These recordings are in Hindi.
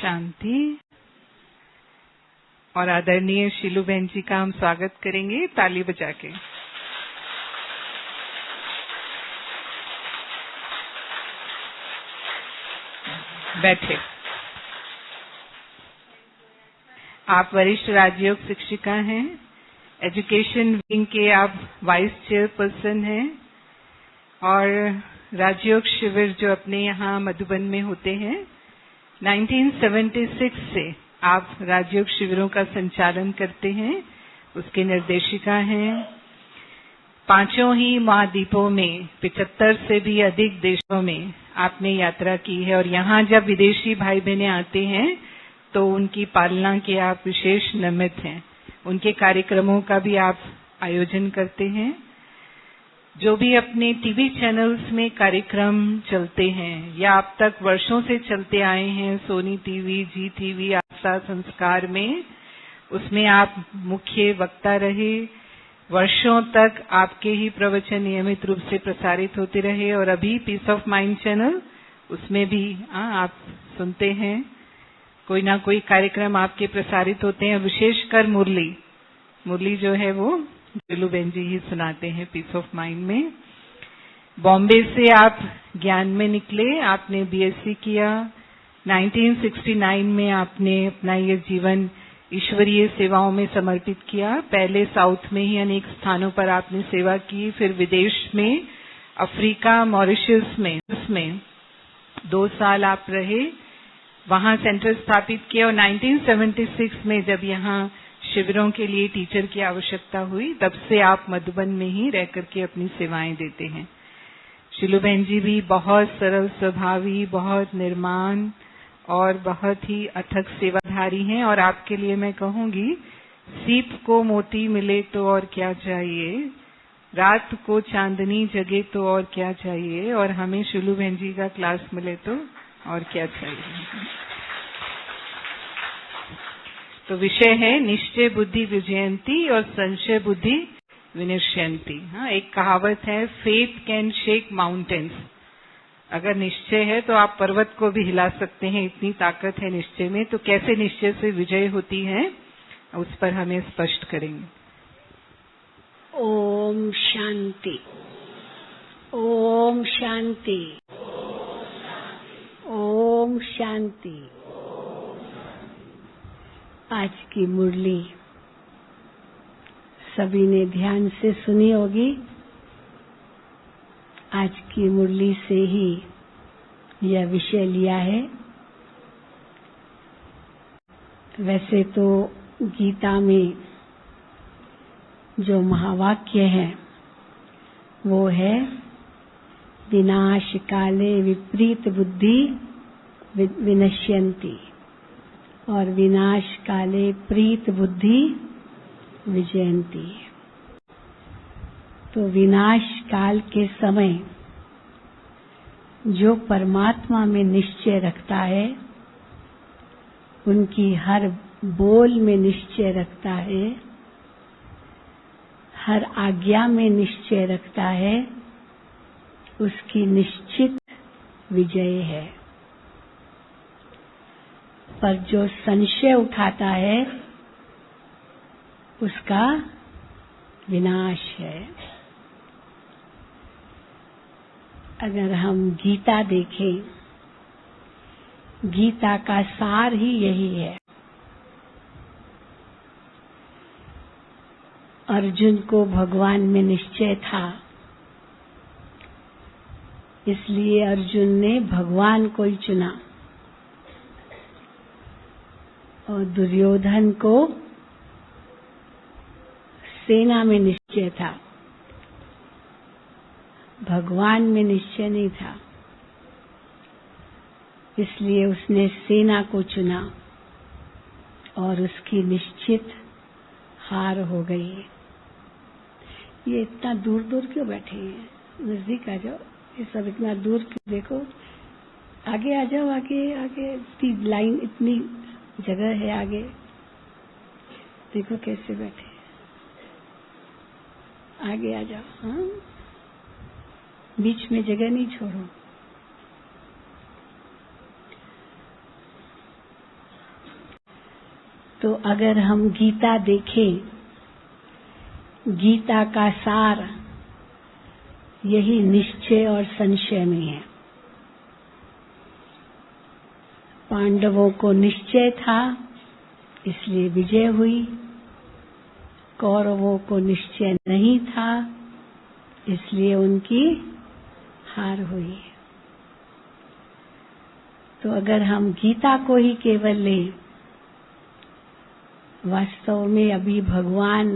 शांति। और आदरणीय शीलू बहन जी का हम स्वागत करेंगे ताली बजा के। बैठे। आप वरिष्ठ राजयोग शिक्षिका हैं, एजुकेशन विंग के आप वाइस चेयरपर्सन हैं और राजयोग शिविर जो अपने यहाँ मधुबन में होते हैं 1976 से आप राजयोग शिविरों का संचालन करते हैं, उसके निर्देशिका हैं। पांचों ही महाद्वीपों में 75 से भी अधिक देशों में आपने यात्रा की है और यहाँ जब विदेशी भाई बहनें आते हैं तो उनकी पालना के आप विशेष निमित्त हैं। उनके कार्यक्रमों का भी आप आयोजन करते हैं। जो भी अपने टीवी चैनल्स में कार्यक्रम चलते हैं या अब तक वर्षों से चलते आए हैं, सोनी टीवी, जी टीवी, आस्था संस्कार में, उसमें आप मुख्य वक्ता रहे। वर्षों तक आपके ही प्रवचन नियमित रूप से प्रसारित होते रहे और अभी पीस ऑफ माइंड चैनल, उसमें भी आप सुनते हैं। कोई ना कोई कार्यक्रम आपके प्रसारित होते हैं। विशेषकर मुरली जो है वो शीलू बहन जी ही सुनाते हैं पीस ऑफ माइंड में। बॉम्बे से आप ज्ञान में निकले, आपने बीएससी किया। 1969 में आपने अपना ये जीवन ईश्वरीय सेवाओं में समर्पित किया। पहले साउथ में ही अनेक स्थानों पर आपने सेवा की, फिर विदेश में अफ्रीका मॉरिशस में 2 साल आप रहे, वहां सेंटर स्थापित किया और 1976 में जब यहाँ शिविरों के लिए टीचर की आवश्यकता हुई तब से आप मधुबन में ही रह करके अपनी सेवाएं देते हैं। शीलू बहन जी भी बहुत सरल स्वभावी, बहुत निर्माण और बहुत ही अथक सेवाधारी हैं और आपके लिए मैं कहूंगी, सीप को मोती मिले तो और क्या चाहिए, रात को चांदनी जगे तो और क्या चाहिए, और हमें शीलू बहन जी का क्लास मिले तो और क्या चाहिए। तो विषय है निश्चय बुद्धि विजयंती और संशय बुद्धि विनश्यंती। एक कहावत है, फेथ कैन शेक माउंटेन्स। अगर निश्चय है तो आप पर्वत को भी हिला सकते हैं, इतनी ताकत है निश्चय में। तो कैसे निश्चय से विजय होती है उस पर हमें स्पष्ट करेंगे। ओम शांति, ओम शांति, ओम शांति। आज की मुरली सभी ने ध्यान से सुनी होगी। आज की मुरली से ही यह विषय लिया है। वैसे तो गीता में जो महावाक्य है वो है, विनाश काले विपरीत बुद्धि विनश्यन्ति और विनाश काले प्रीत बुद्धि विजयंती। तो विनाश काल के समय जो परमात्मा में निश्चय रखता है, उनकी हर बोल में निश्चय रखता है, हर आज्ञा में निश्चय रखता है, उसकी निश्चित विजय है। पर जो संशय उठाता है उसका विनाश है। अगर हम गीता देखें, गीता का सार ही यही है। अर्जुन को भगवान में निश्चय था, इसलिए अर्जुन ने भगवान को ही चुना, और दुर्योधन को सेना में निश्चय था, भगवान में निश्चय नहीं था, इसलिए उसने सेना को चुना और उसकी निश्चित हार हो गई। ये इतना दूर दूर क्यों बैठे हैं? नजदीक आ जाओ। ये सब इतना दूर क्यों? देखो आगे आ जाओ, आगे आगे। इतनी लाइन, इतनी जगह है आगे। देखो कैसे बैठे। आगे आ जाओ। हाँ, बीच में जगह नहीं छोड़ो। तो अगर हम गीता देखें, गीता का सार यही निश्चय और संशय में है। पांडवों को निश्चय था इसलिए विजय हुई, कौरवों को निश्चय नहीं था इसलिए उनकी हार हुई। तो अगर हम गीता को ही केवल लें, वास्तव में अभी भगवान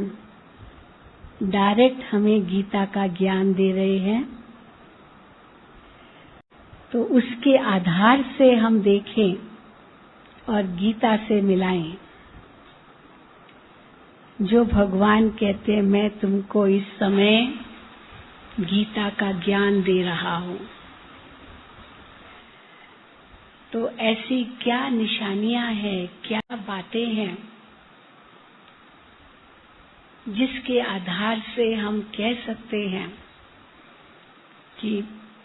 डायरेक्ट हमें गीता का ज्ञान दे रहे हैं, तो उसके आधार से हम देखें और गीता से मिलाएं। जो भगवान कहते हैं मैं तुमको इस समय गीता का ज्ञान दे रहा हूं, तो ऐसी क्या निशानियां हैं, क्या बातें हैं जिसके आधार से हम कह सकते हैं कि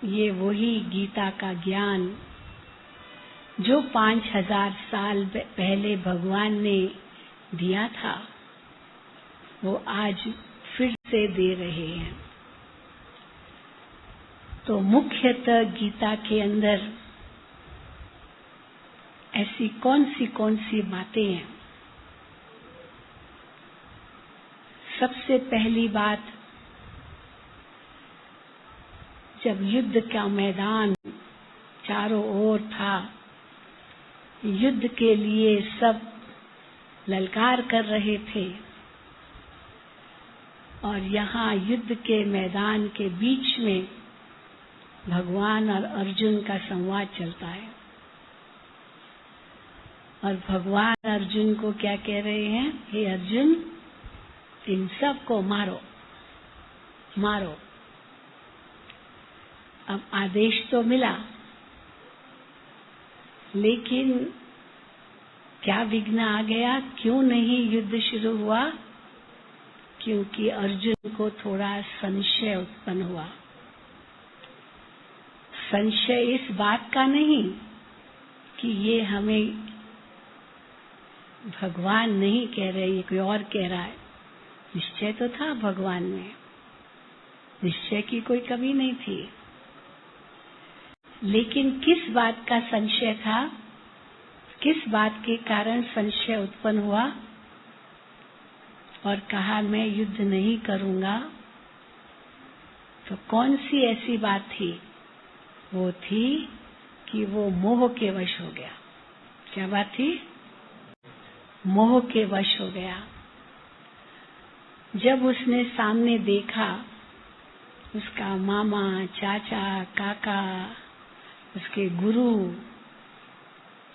ये वही गीता का ज्ञान जो 5000 साल पहले भगवान ने दिया था, वो आज फिर से दे रहे हैं। तो मुख्यतः गीता के अंदर ऐसी कौन सी बातें हैं? सबसे पहली बात, जब युद्ध का मैदान चारों ओर था, युद्ध के लिए सब ललकार कर रहे थे, और यहाँ युद्ध के मैदान के बीच में भगवान और अर्जुन का संवाद चलता है। और भगवान अर्जुन को क्या कह रहे हैं? हे अर्जुन, इन सब को मारो मारो। अब आदेश तो मिला, लेकिन क्या विघ्न आ गया? क्यों नहीं युद्ध शुरू हुआ? क्योंकि अर्जुन को थोड़ा संशय उत्पन्न हुआ। संशय इस बात का नहीं कि ये हमें भगवान नहीं कह रहे, ये कोई और कह रहा है। निश्चय तो था भगवान में, निश्चय की कोई कमी नहीं थी, लेकिन किस बात का संशय था? किस बात के कारण संशय उत्पन्न हुआ और कहा मैं युद्ध नहीं करूंगा? तो कौन सी ऐसी बात थी? वो थी कि वो मोह के वश हो गया। क्या बात थी? मोह के वश हो गया। जब उसने सामने देखा उसका मामा, चाचा, काका, उसके गुरु,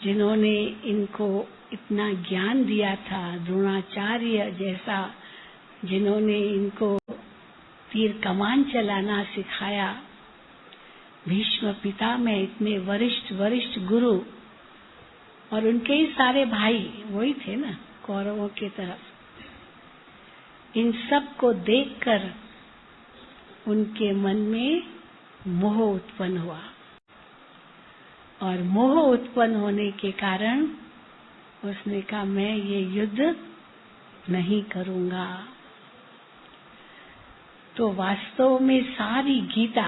जिन्होंने इनको इतना ज्ञान दिया था, द्रोणाचार्य जैसा जिन्होंने इनको तीर कमान चलाना सिखाया, भीष्म पितामह इतने वरिष्ठ गुरु, और उनके ही सारे भाई वही थे ना, कौरवों की तरफ। इन सब को देखकर उनके मन में मोह उत्पन्न हुआ, और मोह उत्पन्न होने के कारण उसने कहा मैं ये युद्ध नहीं करूंगा। तो वास्तव में सारी गीता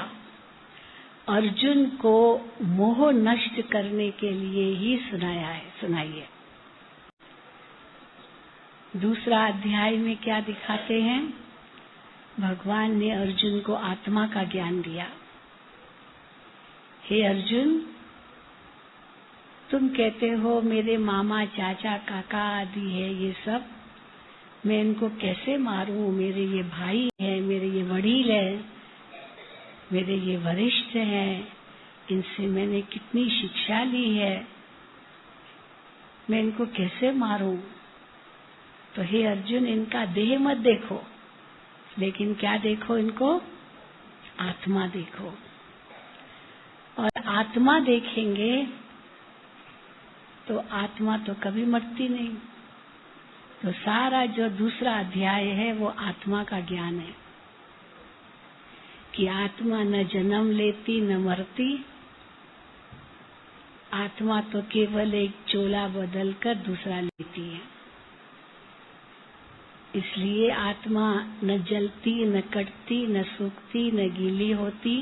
अर्जुन को मोह नष्ट करने के लिए ही सुनाई है। दूसरा अध्याय में क्या दिखाते हैं? भगवान ने अर्जुन को आत्मा का ज्ञान दिया। हे अर्जुन, तुम कहते हो मेरे मामा, चाचा, काका आदि है ये सब, मैं इनको कैसे मारूं? मेरे ये भाई हैं, मेरे ये वडील हैं, मेरे ये वरिष्ठ हैं, इनसे मैंने कितनी शिक्षा ली है, मैं इनको कैसे मारूं? तो हे अर्जुन, इनका देह मत देखो, लेकिन क्या देखो? इनको आत्मा देखो। और आत्मा देखेंगे तो आत्मा तो कभी मरती नहीं। तो सारा जो दूसरा अध्याय है वो आत्मा का ज्ञान है कि आत्मा न जन्म लेती न मरती। आत्मा तो केवल एक चोला बदलकर दूसरा लेती है। इसलिए आत्मा न जलती, न कटती, न सूखती, न गीली होती।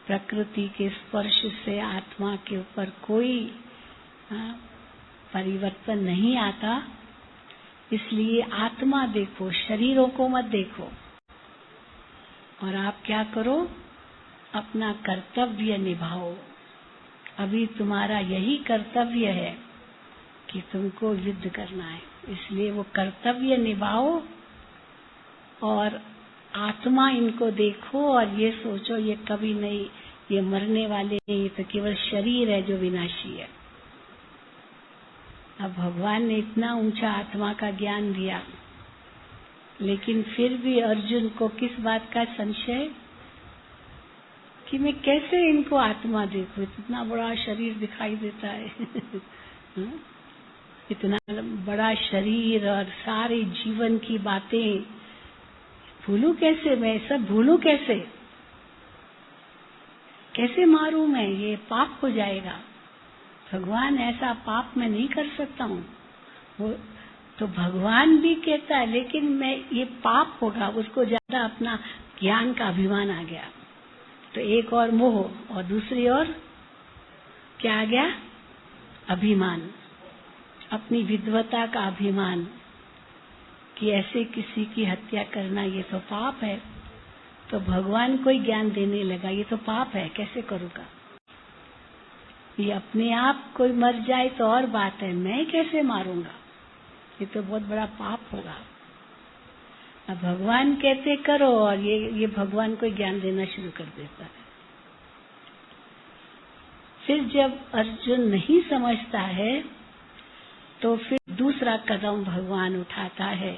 प्रकृति के स्पर्श से आत्मा के ऊपर कोई परिवर्तन नहीं आता। इसलिए आत्मा देखो, शरीरों को मत देखो। और आप क्या करो, अपना कर्तव्य निभाओ। अभी तुम्हारा यही कर्तव्य है कि तुमको युद्ध करना है, इसलिए वो कर्तव्य निभाओ और आत्मा इनको देखो और ये सोचो ये कभी नहीं, ये मरने वाले नहीं, ये तो केवल शरीर है जो विनाशी है। अब भगवान ने इतना ऊंचा आत्मा का ज्ञान दिया, लेकिन फिर भी अर्जुन को किस बात का संशय कि मैं कैसे इनको आत्मा देखूं, इतना बड़ा शरीर दिखाई देता है इतना बड़ा शरीर और सारे जीवन की बातें भूलूं कैसे, मैं सब भूलूं कैसे, कैसे मारूं मैं, ये पाप हो जाएगा। भगवान ऐसा पाप मैं नहीं कर सकता हूँ। वो तो भगवान भी कहता है, लेकिन मैं ये पाप होगा, उसको ज्यादा अपना ज्ञान का अभिमान आ गया। तो एक और मोह और दूसरी ओर क्या आ गया, अभिमान, अपनी विद्वता का अभिमान कि ऐसे किसी की हत्या करना ये तो पाप है। तो भगवान कोई ज्ञान देने लगा, ये तो पाप है, कैसे करूँगा। ये अपने आप कोई मर जाए तो और बात है, मैं कैसे मारूंगा, ये तो बहुत बड़ा पाप होगा। अब भगवान कहते करो और ये भगवान को ज्ञान देना शुरू कर देता है। फिर जब अर्जुन नहीं समझता है तो फिर दूसरा कदम भगवान उठाता है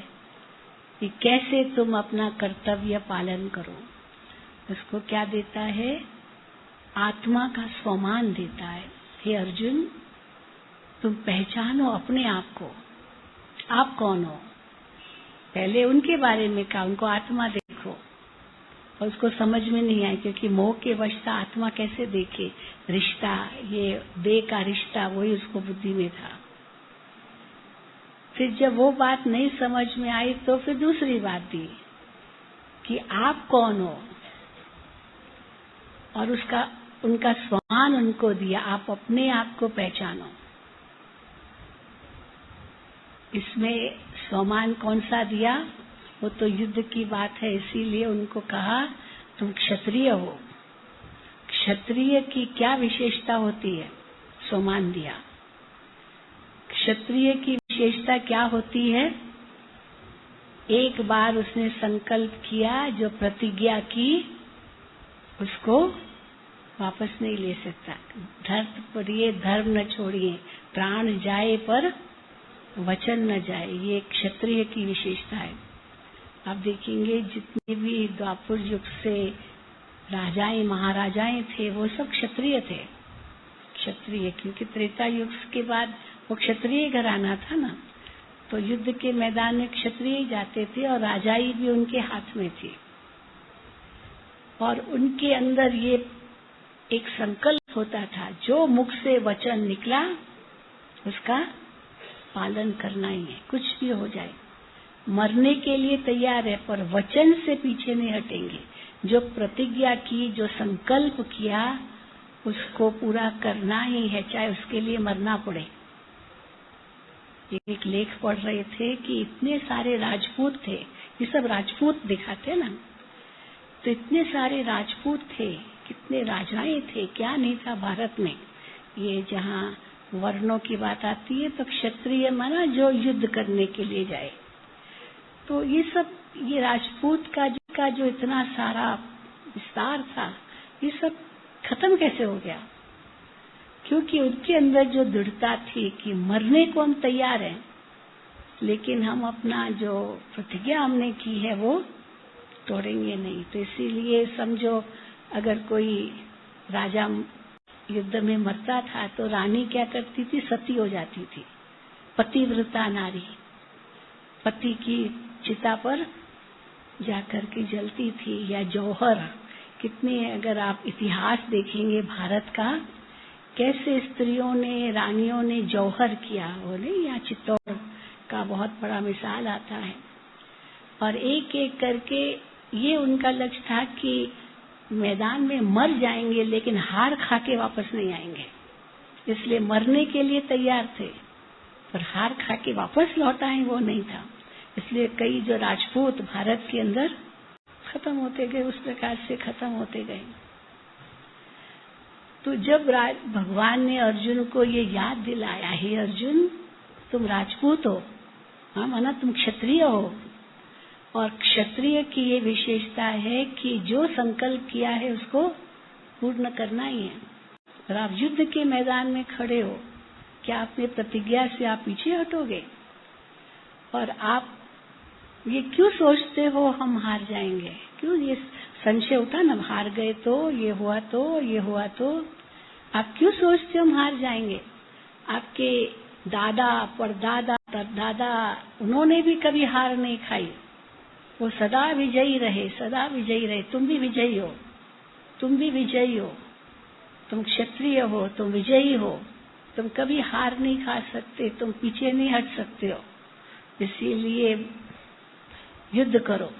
कि कैसे तुम अपना कर्तव्य पालन करो। उसको क्या देता है, आत्मा का स्वमान देता है। हे अर्जुन, तुम पहचानो अपने आप को, आप कौन हो। पहले उनके बारे में कहा, उनको आत्मा देखो, और उसको समझ में नहीं आया क्योंकि मोह के वशता आत्मा कैसे देखे, रिश्ता, ये देह का रिश्ता, वही उसको बुद्धि में था। फिर जब वो बात नहीं समझ में आई तो फिर दूसरी बात दी कि आप कौन हो, और उनका स्वमान उनको दिया, आप अपने आप को पहचानो। इसमें स्वमान कौन सा दिया, वो तो युद्ध की बात है, इसीलिए उनको कहा तुम क्षत्रिय हो। क्षत्रिय की क्या विशेषता होती है, स्वमान दिया। क्षत्रिय की विशेषता क्या होती है, एक बार उसने संकल्प किया, जो प्रतिज्ञा की उसको वापस नहीं ले सकता। धर्म परिये धर्म न छोड़िए, प्राण जाए पर वचन न जाए, ये क्षत्रिय की विशेषता है। आप देखेंगे जितने भी द्वापर युग से राजाएं महाराजाएं थे वो सब क्षत्रिय थे। क्षत्रिय क्योंकि त्रेता युग के बाद वो क्षत्रिय घराना था ना, तो युद्ध के मैदान में क्षत्रिय ही जाते थे और राजाई भी उनके हाथ में थी। और उनके अंदर ये एक संकल्प होता था, जो मुख से वचन निकला उसका पालन करना ही है, कुछ भी हो जाए। मरने के लिए तैयार है पर वचन से पीछे नहीं हटेंगे। जो प्रतिज्ञा की, जो संकल्प किया, उसको पूरा करना ही है, चाहे उसके लिए मरना पड़े। एक लेख पढ़ रहे थे कि इतने सारे राजपूत थे, ये सब राजपूत दिखाते ना, तो इतने सारे राजपूत थे, कितने राजाएं थे, क्या नहीं था भारत में। ये जहाँ वर्णों की बात आती है तो क्षत्रिय माना जो युद्ध करने के लिए जाए। तो ये सब, ये राजपूत का जो इतना सारा विस्तार था, ये सब खत्म कैसे हो गया, क्योंकि उनके अंदर जो दृढ़ता थी कि मरने को हम तैयार हैं, लेकिन हम अपना जो प्रतिज्ञा हमने की है वो तोड़ेंगे नहीं। तो इसीलिए समझो, अगर कोई राजा युद्ध में मरता था तो रानी क्या करती थी, सती हो जाती थी। पतिव्रता नारी पति की चिता पर जाकर के जलती थी, या जौहर। कितने, अगर आप इतिहास देखेंगे भारत का, कैसे स्त्रियों ने, रानियों ने जौहर किया। वो नहीं, यहाँ चित्तौड़ का बहुत बड़ा मिसाल आता है और एक एक करके ये उनका लक्ष्य था कि मैदान में मर जाएंगे लेकिन हार खा के वापस नहीं आएंगे। इसलिए मरने के लिए तैयार थे, पर हार खा के वापस लौट आए वो नहीं था। इसलिए कई जो राजपूत भारत के अंदर खत्म होते गए, उस प्रकार से खत्म होते गए। तो जब भगवान ने अर्जुन को ये याद दिलाया, हे अर्जुन तुम राजपूत हो, हाँ माना तुम क्षत्रिय हो, और क्षत्रिय की ये विशेषता है कि जो संकल्प किया है उसको पूर्ण करना ही है। और आप युद्ध के मैदान में खड़े हो, क्या अपने प्रतिज्ञा से आप पीछे हटोगे? और आप ये क्यों सोचते हो हम हार जाएंगे? क्यों ये संशय उठा ना, हार गए तो ये हुआ तो ये हुआ तो? आप क्यों सोचते हो हम हार जाएंगे? आपके दादा परदादा परदादा उन्होंने भी कभी हार नहीं खाई, वो सदा विजयी रहे, सदा विजयी रहे। तुम भी विजयी हो, तुम भी विजयी हो, तुम क्षत्रिय हो, तुम विजयी हो, तुम कभी हार नहीं खा सकते, तुम पीछे नहीं हट सकते हो। इसीलिए युद्ध करो।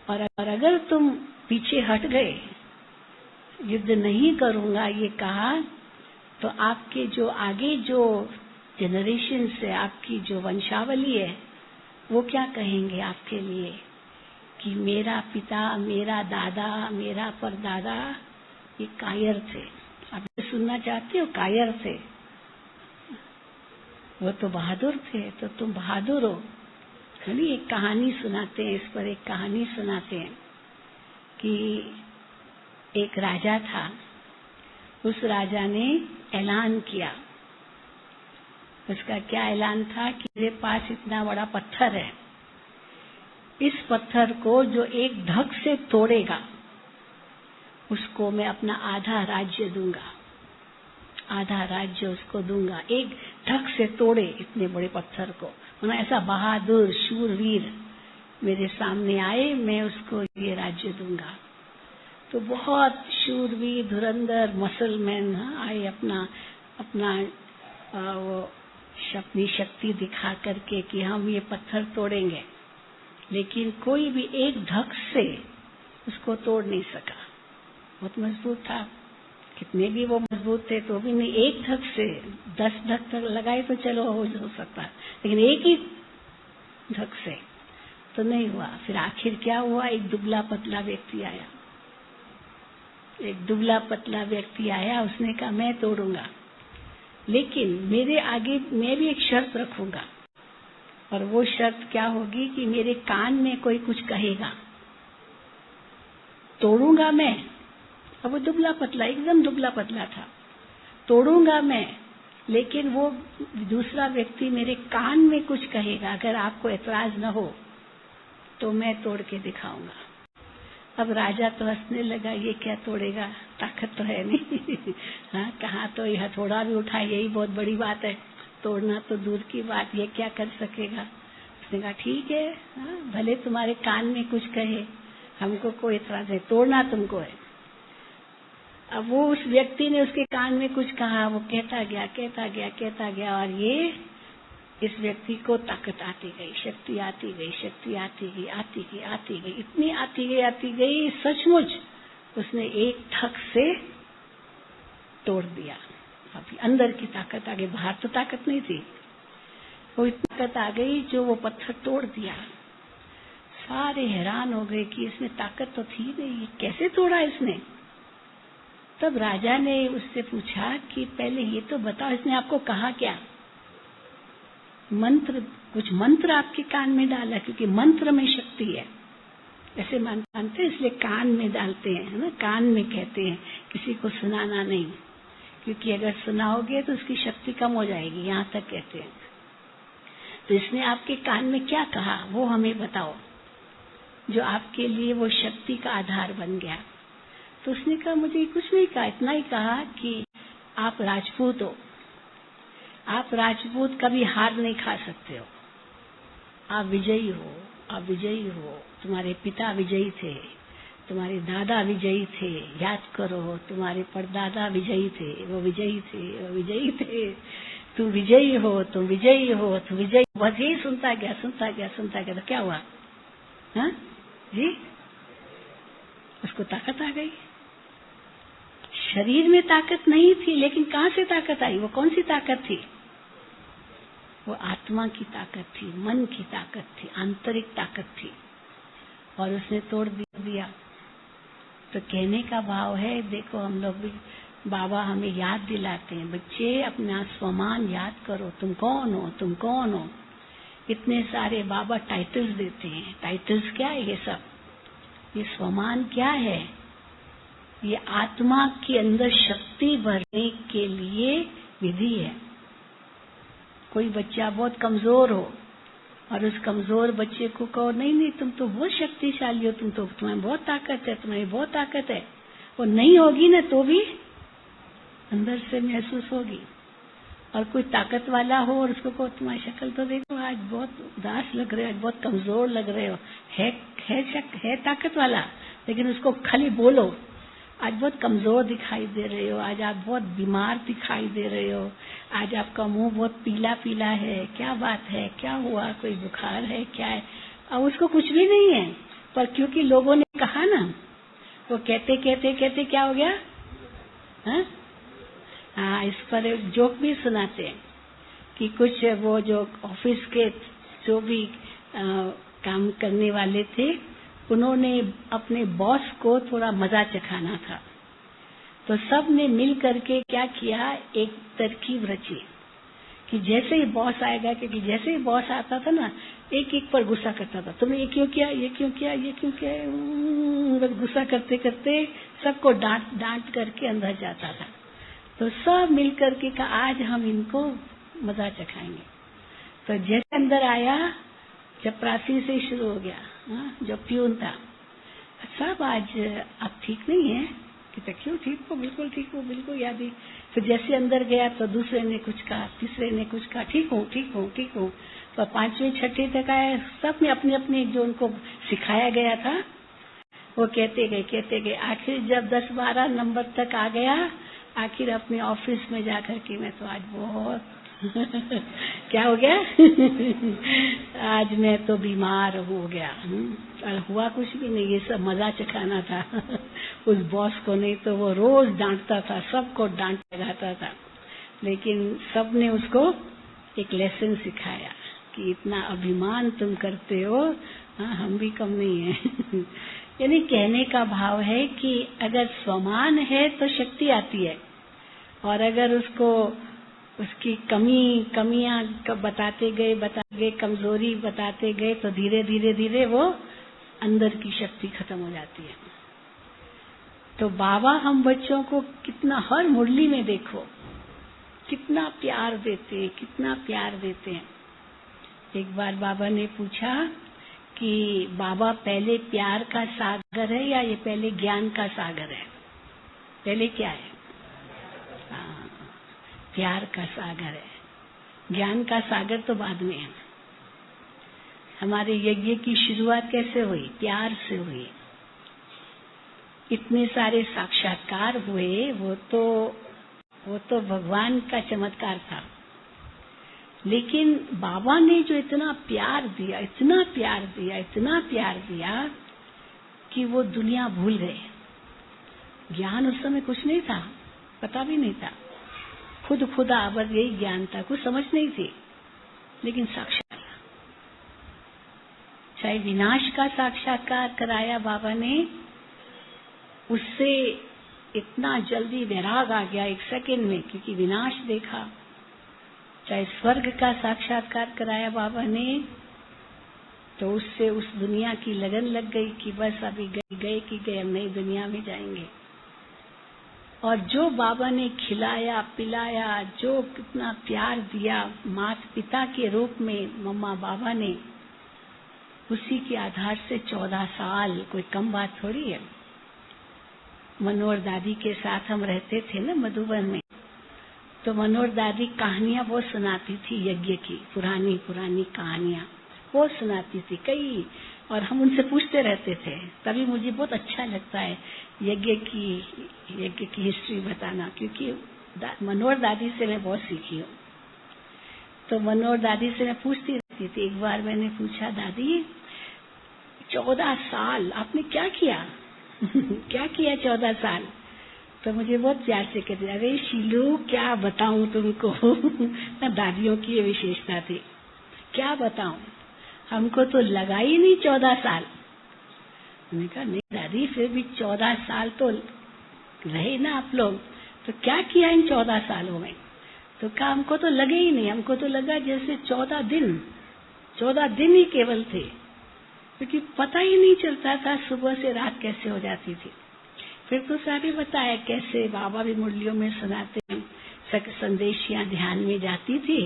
और अगर तुम पीछे हट गए, युद्ध नहीं करूंगा ये कहा, तो आपके जो आगे जो जनरेशन है, आपकी जो वंशावली है, वो क्या कहेंगे आपके लिए कि मेरा पिता, मेरा दादा, मेरा परदादा ये कायर थे। आप सुनना चाहते हो? कायर थे, वो तो बहादुर थे, तो तुम बहादुर हो। नहीं, एक कहानी सुनाते हैं, इस पर एक कहानी सुनाते हैं कि एक राजा था। उस राजा ने ऐलान किया। उसका क्या ऐलान था कि मेरे पास इतना बड़ा पत्थर है, इस पत्थर को जो एक धक से तोड़ेगा उसको मैं अपना आधा राज्य दूंगा, आधा राज्य उसको दूंगा। एक धक से तोड़े इतने बड़े पत्थर को, उन्हें ऐसा बहादुर शूरवीर मेरे सामने आए, मैं उसको ये राज्य दूंगा। तो बहुत शूरवीर धुरंधर मसलमैन आए, अपना वो अपनी शक्ति दिखा करके कि हम ये पत्थर तोड़ेंगे, लेकिन कोई भी एक धक से उसको तोड़ नहीं सका। बहुत मजबूत था, कितने भी वो मजबूत थे तो भी नहीं। एक धक से 10 धक तक लगाए तो चलो हो सकता, लेकिन एक ही धक से तो नहीं हुआ। फिर आखिर क्या हुआ? एक दुबला पतला व्यक्ति आया, एक दुबला पतला व्यक्ति आया। उसने कहा मैं तोड़ूंगा, लेकिन मेरे आगे मैं भी एक शर्त रखूंगा, और वो शर्त क्या होगी कि मेरे कान में कोई कुछ कहेगा, तोड़ूंगा मैं। अब वो दुबला पतला, एकदम दुबला पतला था। तोड़ूंगा मैं, लेकिन वो दूसरा व्यक्ति मेरे कान में कुछ कहेगा, अगर आपको ऐतराज न हो तो मैं तोड़ के दिखाऊंगा। अब राजा तो हंसने लगा, ये क्या तोड़ेगा, ताकत तो है नहीं। हाँ, कहाँ तो यह थोड़ा भी उठाए, यही बहुत बड़ी बात है, तोड़ना तो दूर की बात, ये क्या कर सकेगा। उसने कहा ठीक है, हाँ, भले तुम्हारे कान में कुछ कहे, हमको कोई एतराज नहीं, तोड़ना तुमको है। अब वो उस व्यक्ति ने उसके कान में कुछ कहा, वो कहता गया कहता गया कहता गया, और ये इस व्यक्ति को ताकत आती गई, शक्ति आती गई, शक्ति आती गई, आती गई, आती गई, इतनी आती गई, सचमुच उसने एक ठक से तोड़ दिया। अभी अंदर की ताकत आ गई, बाहर तो ताकत नहीं थी, वो इतनी ताकत आ गई जो वो पत्थर तोड़ दिया। सारे हैरान हो गए कि इसमें ताकत तो थी नहीं, कैसे तोड़ा इसने। तब राजा ने उससे पूछा कि पहले ये तो बताओ, इसने आपको कहा क्या? मंत्र, कुछ मंत्र आपके कान में डाला? क्योंकि मंत्र में शक्ति है, ऐसे मानते हैं, इसलिए कान में डालते हैं, है ना, कान में कहते हैं, किसी को सुनाना नहीं, क्योंकि अगर सुनाओगे तो उसकी शक्ति कम हो जाएगी, यहाँ तक कहते हैं। तो इसने आपके कान में क्या कहा वो हमें बताओ, जो आपके लिए वो शक्ति का आधार बन गया। तो उसने कहा मुझे कुछ नहीं कहा, इतना ही कहा कि आप राजपूत हो, आप राजपूत कभी हार नहीं खा सकते हो, आप विजयी हो, आप विजयी हो, तुम्हारे पिता विजयी थे, तुम्हारे दादा विजयी थे, याद करो तुम्हारे परदादा विजयी थे, वो विजयी थे, वो विजयी थे, तुम विजयी हो, तुम विजयी हो, तुम विजयी। बस यही सुनता गया, सुनता गया, सुनता गया। तो क्या हुआ? हाँ जी, उसको ताकत आ गई। शरीर में ताकत नहीं थी, लेकिन कहाँ से ताकत आई? वो कौन सी ताकत थी? वो आत्मा की ताकत थी, मन की ताकत थी, आंतरिक ताकत थी, और उसने तोड़ दिया। तो कहने का भाव है, देखो हम लोग भी, बाबा हमें याद दिलाते हैं, बच्चे अपना स्वमान याद करो, तुम कौन हो, तुम कौन हो। इतने सारे बाबा टाइटल्स देते हैं। टाइटल्स क्या है ये सब? ये स्वमान क्या है? ये आत्मा के अंदर शक्ति भरने के लिए विधि है। कोई बच्चा बहुत कमजोर हो और उस कमजोर बच्चे को कहो नहीं नहीं तुम तो बहुत शक्तिशाली हो, तुम्हें बहुत ताकत है, तुम्हें बहुत ताकत है, वो नहीं होगी ना तो भी अंदर से महसूस होगी। और कोई ताकत वाला हो और उसको कहो तुम्हारी शक्ल तो देखो, आज बहुत उदास लग रहे हो, आज बहुत कमजोर लग रहे हो, है ताकत वाला, लेकिन उसको खाली बोलो आज बहुत कमजोर दिखाई दे रहे हो, आज आप बहुत बीमार दिखाई दे रहे हो, आज आपका मुंह बहुत पीला पीला है, क्या बात है, क्या हुआ, कोई बुखार है, क्या है? अब उसको कुछ भी नहीं है, पर क्योंकि लोगों ने कहा ना, वो कहते कहते कहते क्या हो गया? हाँ, इस पर एक जोक भी सुनाते हैं कि कुछ वो जो ऑफिस के जो भी काम करने वाले थे, उन्होंने अपने बॉस को थोड़ा मजा चखाना था, तो सब ने मिल करके क्या किया, एक तरकीब रची कि जैसे ही बॉस आएगा, क्योंकि जैसे ही बॉस आता था ना, एक एक पर गुस्सा करता था, तुमने ये क्यों किया, ये क्यों किया, ये क्यों किया, बस गुस्सा करते करते सबको डांट डांट करके अंदर जाता था। तो सब मिल करके कहा आज हम इनको मजा चखाएंगे। तो जैसे अंदर आया, चपरासी से शुरू हो गया, जो प्यून था, सब आज आप ठीक नहीं है, कि क्यों ठीक हो, बिल्कुल ठीक हो, बिल्कुल याद ही। फिर जैसे अंदर गया तो दूसरे ने कुछ कहा, तीसरे ने कुछ कहा, ठीक हूँ ठीक हूँ ठीक हूँ। तो पांचवें छठे तक आए, सब ने अपने अपने जो उनको सिखाया गया था वो कहते गए। आखिर जब 10-12 नंबर तक आ गया, आखिर अपने ऑफिस में जाकर के मैं तो आज बहुत क्या हो गया आज मैं तो बीमार हो गया। और हुआ कुछ भी नहीं, ये सब मजा चखाना था उस बॉस को, नहीं तो वो रोज डांटता था, सबको डांट लगाता था, लेकिन सबने उसको एक लेसन सिखाया कि इतना अभिमान तुम करते हो, हम भी कम नहीं है यानी कहने का भाव है कि अगर स्वमान है तो शक्ति आती है, और अगर उसको उसकी कमियां बताते गए, कमजोरी बताते गए, तो धीरे धीरे धीरे वो अंदर की शक्ति खत्म हो जाती है। तो बाबा हम बच्चों को कितना, हर मुरली में देखो कितना प्यार देते हैं, कितना प्यार देते हैं। एक बार बाबा ने पूछा कि बाबा पहले प्यार का सागर है या ये पहले ज्ञान का सागर है? पहले क्या है? प्यार का सागर है, ज्ञान का सागर तो बाद में है। हमारे यज्ञ की शुरुआत कैसे हुई? प्यार से हुई। इतने सारे साक्षात्कार हुए, वो तो भगवान का चमत्कार था, लेकिन बाबा ने जो इतना प्यार दिया, इतना प्यार दिया, इतना प्यार दिया कि वो दुनिया भूल गए। ज्ञान उस समय कुछ नहीं था, पता भी नहीं था, खुदा बस यही ज्ञान था, कुछ समझ नहीं थी, लेकिन साक्षात्कार, चाहे विनाश का साक्षात्कार कराया बाबा ने, उससे इतना जल्दी वैराग आ गया 1 सेकंड में, क्योंकि विनाश देखा। चाहे स्वर्ग का साक्षात्कार कराया बाबा ने, तो उससे उस दुनिया की लगन लग गई कि बस अभी गए हम नई दुनिया में जाएंगे। और जो बाबा ने खिलाया पिलाया, जो कितना प्यार दिया माता पिता के रूप में मम्मा बाबा ने, उसी के आधार से 14 साल कोई कम बात थोड़ी है। मनोहर दादी के साथ हम रहते थे ना मधुबन में, तो मनोहर दादी कहानियां बहुत सुनाती थी, यज्ञ की पुरानी कहानियां वो सुनाती थी कई, और हम उनसे पूछते रहते थे। तभी मुझे बहुत अच्छा लगता है यज्ञ की हिस्ट्री बताना, क्योंकि मनोहर दादी से मैं बहुत सीखी हूँ। तो मनोहर दादी से मैं पूछती रहती थी। एक बार मैंने पूछा, दादी 14 साल आपने क्या किया? क्या किया 14 साल? तो मुझे बहुत प्यार से कहते, अरे शीलू क्या बताऊं तुमको। ना दादियों की ये विशेषता थी, क्या बताऊं, हमको तो लगा ही नहीं 14 साल। मैंने कहा नहीं दादी, फिर भी 14 साल तो रहे ना आप लोग, तो क्या किया इन 14 सालों में? तो कहा हमको तो लगे ही नहीं, हमको तो लगा जैसे 14 दिन ही केवल थे, क्योंकि पता ही नहीं चलता था सुबह से रात कैसे हो जाती थी। फिर तो सारे बताया कैसे बाबा भी मुरलियों में सुनाते हैं, संदेशियां ध्यान में जाती थी,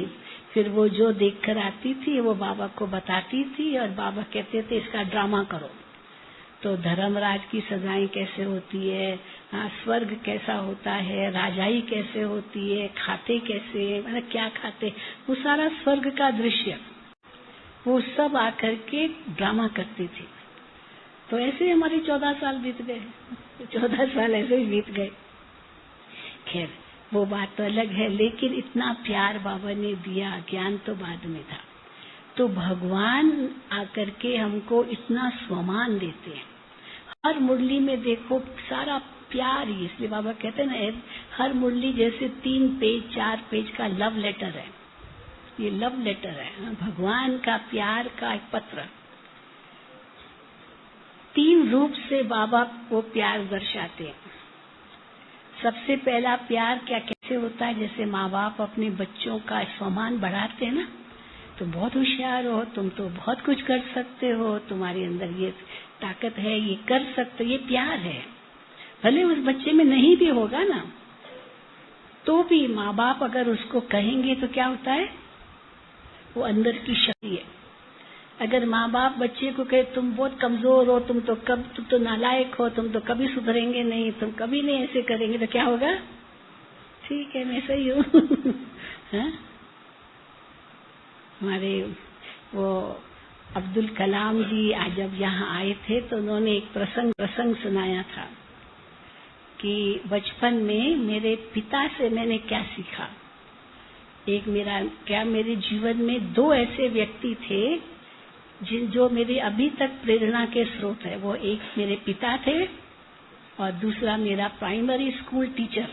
फिर वो जो देख कर आती थी वो बाबा को बताती थी, और बाबा कहते थे इसका ड्रामा करो। तो धर्मराज की सजाएं कैसे होती है, स्वर्ग कैसा होता है, राजाई कैसे होती है, खाते कैसे, मतलब क्या खाते, वो सारा स्वर्ग का दृश्य वो सब आकर के ड्रामा करती थी। तो ऐसे ही हमारे 14 साल बीत गए, 14 साल ऐसे ही बीत गए। खैर वो बात तो अलग है, लेकिन इतना प्यार बाबा ने दिया, ज्ञान तो बाद में था। तो भगवान आकर के हमको इतना स्वमान देते हैं, हर मुरली में देखो सारा प्यार ही। इसलिए बाबा कहते हैं ना, हर मुरली जैसे 3 पेज 4 पेज का लव लेटर है, ये लव लेटर है, भगवान का प्यार का एक पत्र। 3 रूप से बाबा वो प्यार दर्शाते हैं। सबसे पहला प्यार क्या कैसे होता है, जैसे माँ बाप अपने बच्चों का सम्मान बढ़ाते हैं ना, तुम बहुत होशियार हो, तुम तो बहुत कुछ कर सकते हो, तुम्हारे अंदर ये ताकत है, ये कर सकते, ये प्यार है। भले उस बच्चे में नहीं भी होगा ना, तो भी माँ बाप अगर उसको कहेंगे तो क्या होता है, वो अंदर की शक्ति है। अगर माँ बाप बच्चे को कहे तुम बहुत कमजोर हो, तुम तो नालायक हो, तुम तो कभी सुधरेंगे नहीं, तुम कभी नहीं ऐसे करेंगे, तो क्या होगा, ठीक है मैं सही हूँ। हमारे वो अब्दुल कलाम जी आज जब यहाँ आए थे तो उन्होंने एक प्रसंग सुनाया था कि बचपन में मेरे पिता से मैंने क्या सीखा। मेरे जीवन में 2 ऐसे व्यक्ति थे जो मेरे अभी तक प्रेरणा के स्रोत है। वो एक मेरे पिता थे और दूसरा मेरा प्राइमरी स्कूल टीचर।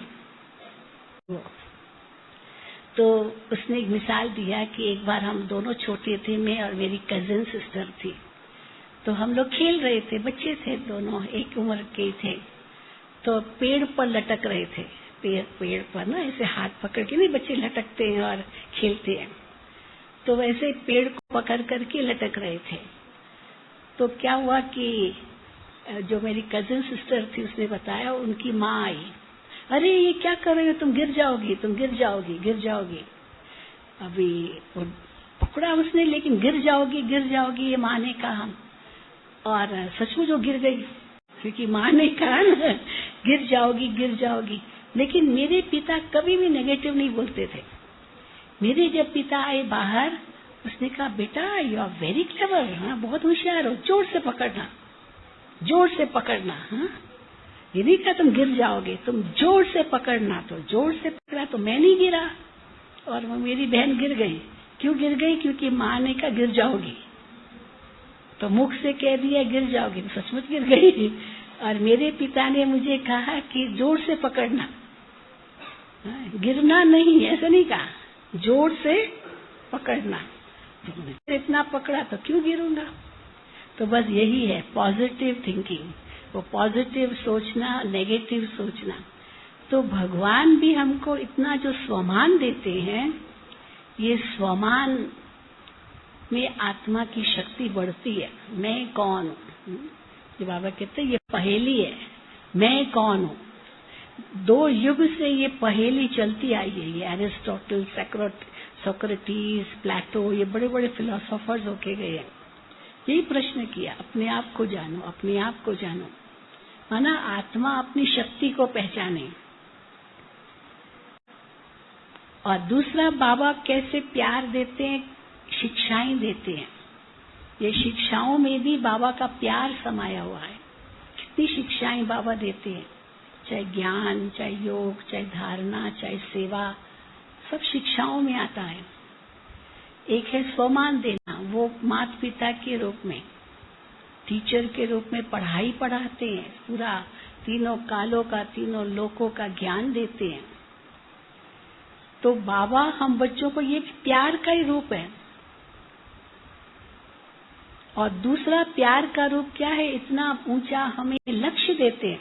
तो उसने एक मिसाल दिया कि एक बार हम दोनों छोटे थे, मैं और मेरी कजिन सिस्टर थी, तो हम लोग खेल रहे थे, बच्चे थे दोनों, एक उम्र के थे। तो पेड़ पर लटक रहे थे, पेड़ पर ना ऐसे हाथ पकड़ के नहीं बच्चे लटकते हैं और खेलते हैं, तो वैसे पेड़ को पकड़ करके लटक रहे थे। तो क्या हुआ कि जो मेरी कजिन सिस्टर थी उसने बताया, उनकी माँ आई, अरे ये क्या कर रहे हो, तुम गिर जाओगी, तुम गिर जाओगी, गिर जाओगी। अभी वो पकड़ा उसने, लेकिन गिर जाओगी ये माँ ने कहा, और सचमुच वो गिर गई, क्योंकि माँ ने कहा ना गिर जाओगी। लेकिन मेरे पिता कभी भी नेगेटिव नहीं बोलते थे। मेरे जब पिता आए बाहर, उसने कहा बेटा यू आर वेरी क्लेवर, हाँ बहुत होशियार हो, जोर से पकड़ना, हाँ ये नहीं कहा तुम गिर जाओगे, तुम जोर से पकड़ना। तो जोर से पकड़ा तो मैं नहीं गिरा, और वो मेरी बहन गिर गई। क्यों गिर गई? क्योंकि माँ ने कहा गिर जाओगी, तो मुख से कह दिया गिर जाओगी, तो सचमुच गिर गई। और मेरे पिता ने मुझे कहा कि जोर से पकड़ना, गिरना नहीं, ऐसा नहीं कहा, जोर से पकड़ना। इतना पकड़ा तो क्यों गिरूंगा? तो बस यही है पॉजिटिव थिंकिंग, वो पॉजिटिव सोचना, नेगेटिव सोचना। तो भगवान भी हमको इतना जो स्वमान देते हैं, ये स्वमान में आत्मा की शक्ति बढ़ती है। मैं कौन हूँ? जो बाबा कहते हैं ये पहेली है, मैं कौन हूँ। 2 युग से ये पहेली चलती आई है। ये एरिस्टोटल, सोक्रेटिस, प्लेटो, ये बड़े बड़े फिलोसोफर्स होके गए हैं, यही प्रश्न किया, अपने आप को जानो, अपने आप को जानो, माना आत्मा अपनी शक्ति को पहचाने। और दूसरा, बाबा कैसे प्यार देते हैं, शिक्षाएं देते हैं। ये शिक्षाओं में भी बाबा का प्यार समाया हुआ है। कितनी शिक्षाएं बाबा देते हैं, चाहे ज्ञान, चाहे योग, चाहे धारणा, चाहे सेवा, सब शिक्षाओं में आता है। एक है स्वमान देना, वो माता पिता के रूप में, टीचर के रूप में पढ़ाई पढ़ाते हैं, पूरा तीनों कालों का, तीनों लोकों का ज्ञान देते हैं। तो बाबा हम बच्चों को, ये प्यार का ही रूप है। और दूसरा प्यार का रूप क्या है, इतना ऊंचा हमें लक्ष्य देते हैं,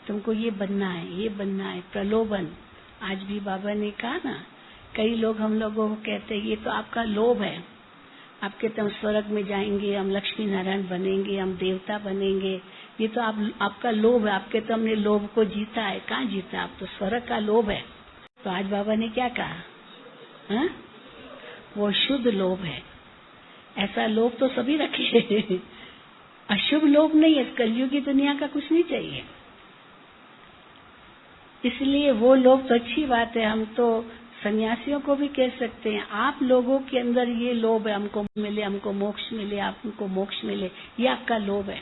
तुमको ये बनना है, ये बनना है, प्रलोभन। आज भी बाबा ने कहा ना, कई लोग हम लोगों को कहते हैं ये तो आपका लोभ है, आपके तो हम स्वर्ग में जाएंगे, हम लक्ष्मी नारायण बनेंगे, हम देवता बनेंगे, ये तो आपका लोभ है, आपके तो हमने लोभ को जीता है। कहाँ जीता, आप तो स्वर्ग का लोभ है। तो आज बाबा ने क्या कहा, हा? वो शुद्ध लोभ है। ऐसा लोभ तो सभी रखे अशुभ लोभ नहीं है, कलयुग की दुनिया का कुछ नहीं चाहिए। इसलिए वो लोभ तो अच्छी बात है, हम तो सन्यासियों को भी कह सकते हैं, आप लोगों के अंदर ये लोभ है, हमको मिले, हमको मोक्ष मिले, आपको मोक्ष मिले, ये आपका लोभ है।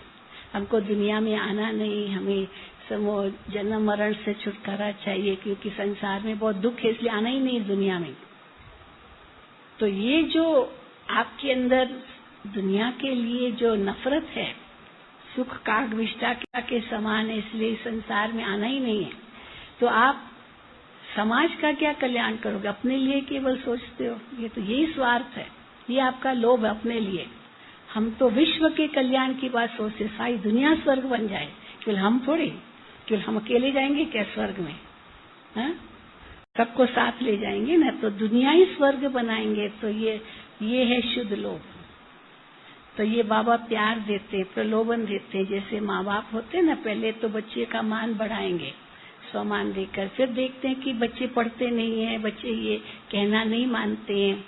हमको दुनिया में आना नहीं, हमें जन्म मरण से छुटकारा चाहिए, क्योंकि संसार में बहुत दुख है, इसलिए आना ही नहीं दुनिया में। तो ये जो आपके अंदर दुनिया के लिए जो नफरत है, सुख काग विष्टा के समान है, इसलिए संसार में आना ही नहीं है। तो आप समाज का क्या कल्याण करोगे, अपने लिए केवल सोचते हो, ये तो यही स्वार्थ है, ये आपका लोभ है अपने लिए। हम तो विश्व के कल्याण की बात सोचते, सारी दुनिया स्वर्ग बन जाए, केवल हम थोड़ी, केवल हम अकेले जाएंगे क्या स्वर्ग में, हाँ? सबको साथ ले जाएंगे ना, तो दुनिया ही स्वर्ग बनाएंगे। तो ये है शुद्ध लोभ। तो ये बाबा प्यार देते, प्रलोभन देते, जैसे माँ बाप होते ना, पहले तो बच्चे का मान बढ़ाएंगे सम्मान देकर, फिर देखते हैं कि बच्चे पढ़ते नहीं है, बच्चे ये कहना नहीं मानते हैं,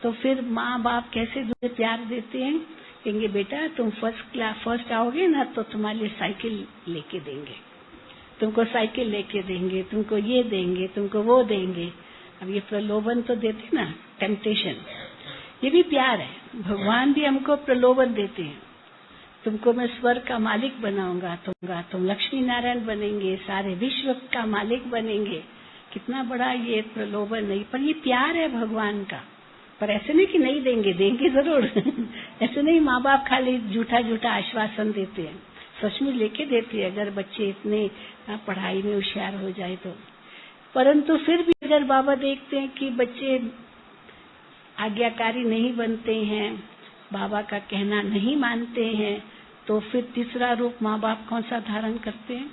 तो फिर माँ बाप कैसे दूसरे प्यार देते हैं, कहेंगे बेटा तुम फर्स्ट आओगे ना तो तुम्हारे लिए साइकिल लेके देंगे, तुमको साइकिल लेके देंगे, तुमको ये देंगे, तुमको वो देंगे। अब ये प्रलोभन तो देते ना, टेम्पटेशन, ये भी प्यार है। भगवान भी हमको प्रलोभन देते हैं, तुमको मैं स्वर्ग का मालिक बनाऊंगा, तुम लक्ष्मी नारायण बनेंगे, सारे विश्व का मालिक बनेंगे। कितना बड़ा ये प्रलोभन नहीं, पर ये प्यार है भगवान का। पर ऐसे नहीं कि नहीं देंगे, देंगे जरूर ऐसे नहीं माँ बाप खाली झूठा झूठा आश्वासन देते हैं, सच में लेके देते हैं, अगर बच्चे इतने पढ़ाई में होशियार हो जाए तो। परंतु फिर भी अगर बाबा देखते हैं कि बच्चे आज्ञाकारी नहीं बनते हैं, बाबा का कहना नहीं मानते हैं, तो फिर तीसरा रूप माँ बाप कौन सा धारण करते हैं।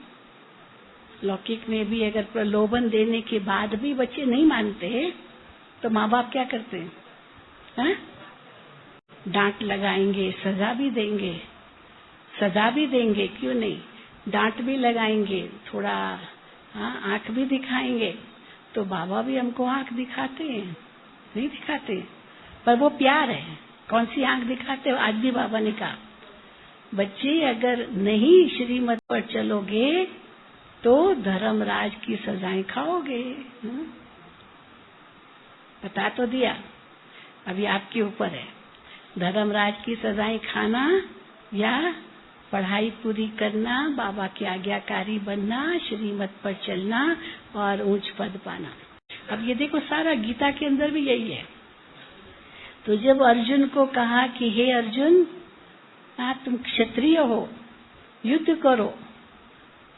लौकिक में भी अगर प्रलोभन देने के बाद भी बच्चे नहीं मानते तो माँ बाप क्या करते हैं, हाँ? डांट लगाएंगे, सजा भी देंगे, सजा भी देंगे, क्यों नहीं, डांट भी लगाएंगे, थोड़ा आंख भी दिखाएंगे। तो बाबा भी हमको आंख दिखाते हैं, नहीं दिखाते, पर वो प्यार है। कौन सी आंख दिखाते हो, आज भी बाबा ने कहा बच्चे अगर नहीं श्रीमत पर चलोगे तो धर्मराज की सजाएं खाओगे। बता तो दिया, अभी आपके ऊपर है, धर्मराज की सजाएं खाना या पढ़ाई पूरी करना, बाबा की आज्ञाकारी बनना, श्रीमत पर चलना और ऊंच पद पाना। अब ये देखो सारा गीता के अंदर भी यही है। तो जब अर्जुन को कहा कि हे अर्जुन, तुम क्षत्रिय हो, युद्ध करो,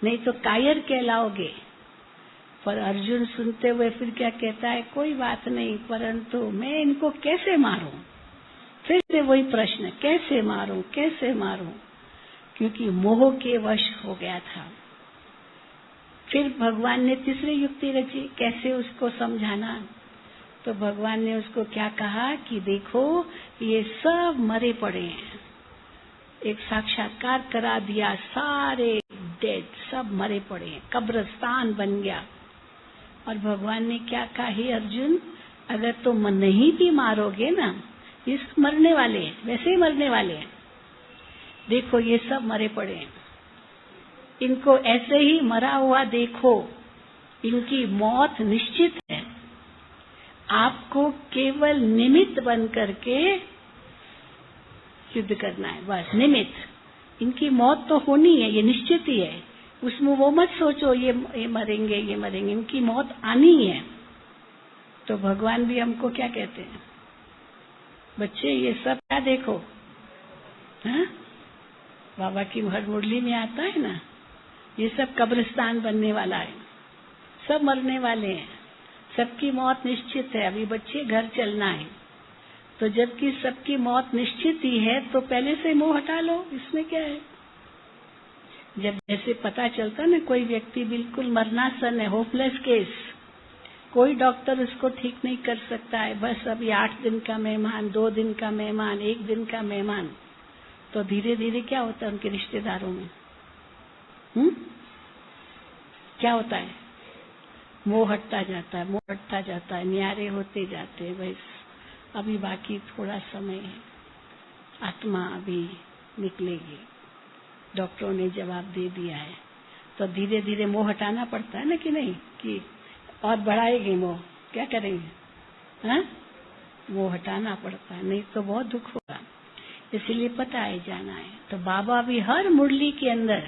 नहीं तो कायर कहलाओगे। पर अर्जुन सुनते हुए फिर क्या कहता है, कोई बात नहीं, परंतु मैं इनको कैसे मारूं। फिर से वही प्रश्न, कैसे मारूं, कैसे मारूं, क्योंकि मोह के वश हो गया था। फिर भगवान ने तीसरी युक्ति रची, कैसे उसको समझाना। तो भगवान ने उसको क्या कहा कि देखो ये सब मरे पड़े हैं, एक साक्षात्कार करा दिया, सारे डेड, सब मरे पड़े हैं, कब्रिस्तान बन गया। और भगवान ने क्या कहा, हे अर्जुन, अगर तुम नहीं भी मारोगे ना, ये सब मरने वाले हैं, वैसे ही मरने वाले हैं। देखो ये सब मरे पड़े हैं, इनको ऐसे ही मरा हुआ देखो, इनकी मौत निश्चित है। आपको केवल निमित्त बन करके युद्ध करना है, बस निमित्त। इनकी मौत तो होनी है, ये निश्चित ही है, उसमें वो मत सोचो ये मरेंगे, ये मरेंगे, इनकी मौत आनी है। तो भगवान भी हमको क्या कहते हैं, बच्चे ये सब क्या देखो, हाँ? बाबा की हर मुरली में आता है ना, ये सब कब्रिस्तान बनने वाला है, सब मरने वाले हैं, सबकी मौत निश्चित है, अभी बच्चे घर चलना है। तो जबकि सबकी मौत निश्चित ही है तो पहले से मोह हटा लो, इसमें क्या है। जब जैसे पता चलता ना कोई व्यक्ति बिल्कुल मरनासन है, होपलेस केस, कोई डॉक्टर उसको ठीक नहीं कर सकता है, बस अभी 8 दिन का मेहमान, 2 दिन का मेहमान, 1 दिन का मेहमान, तो धीरे धीरे क्या होता है उनके रिश्तेदारों में? क्या होता है? मोह हटता जाता है, मोह हटता जाता है, न्यारे होते जाते हैं। बस अभी बाकी थोड़ा समय है, आत्मा अभी निकलेगी, डॉक्टरों ने जवाब दे दिया है। तो धीरे धीरे मोह हटाना पड़ता है ना, कि नहीं? कि और बढ़ाएगी मोह, क्या करेंगे? हाँ, मोह हटाना पड़ता है, नहीं तो बहुत दुख होगा। इसलिए पता है जाना है। तो बाबा भी हर मुरली के अंदर,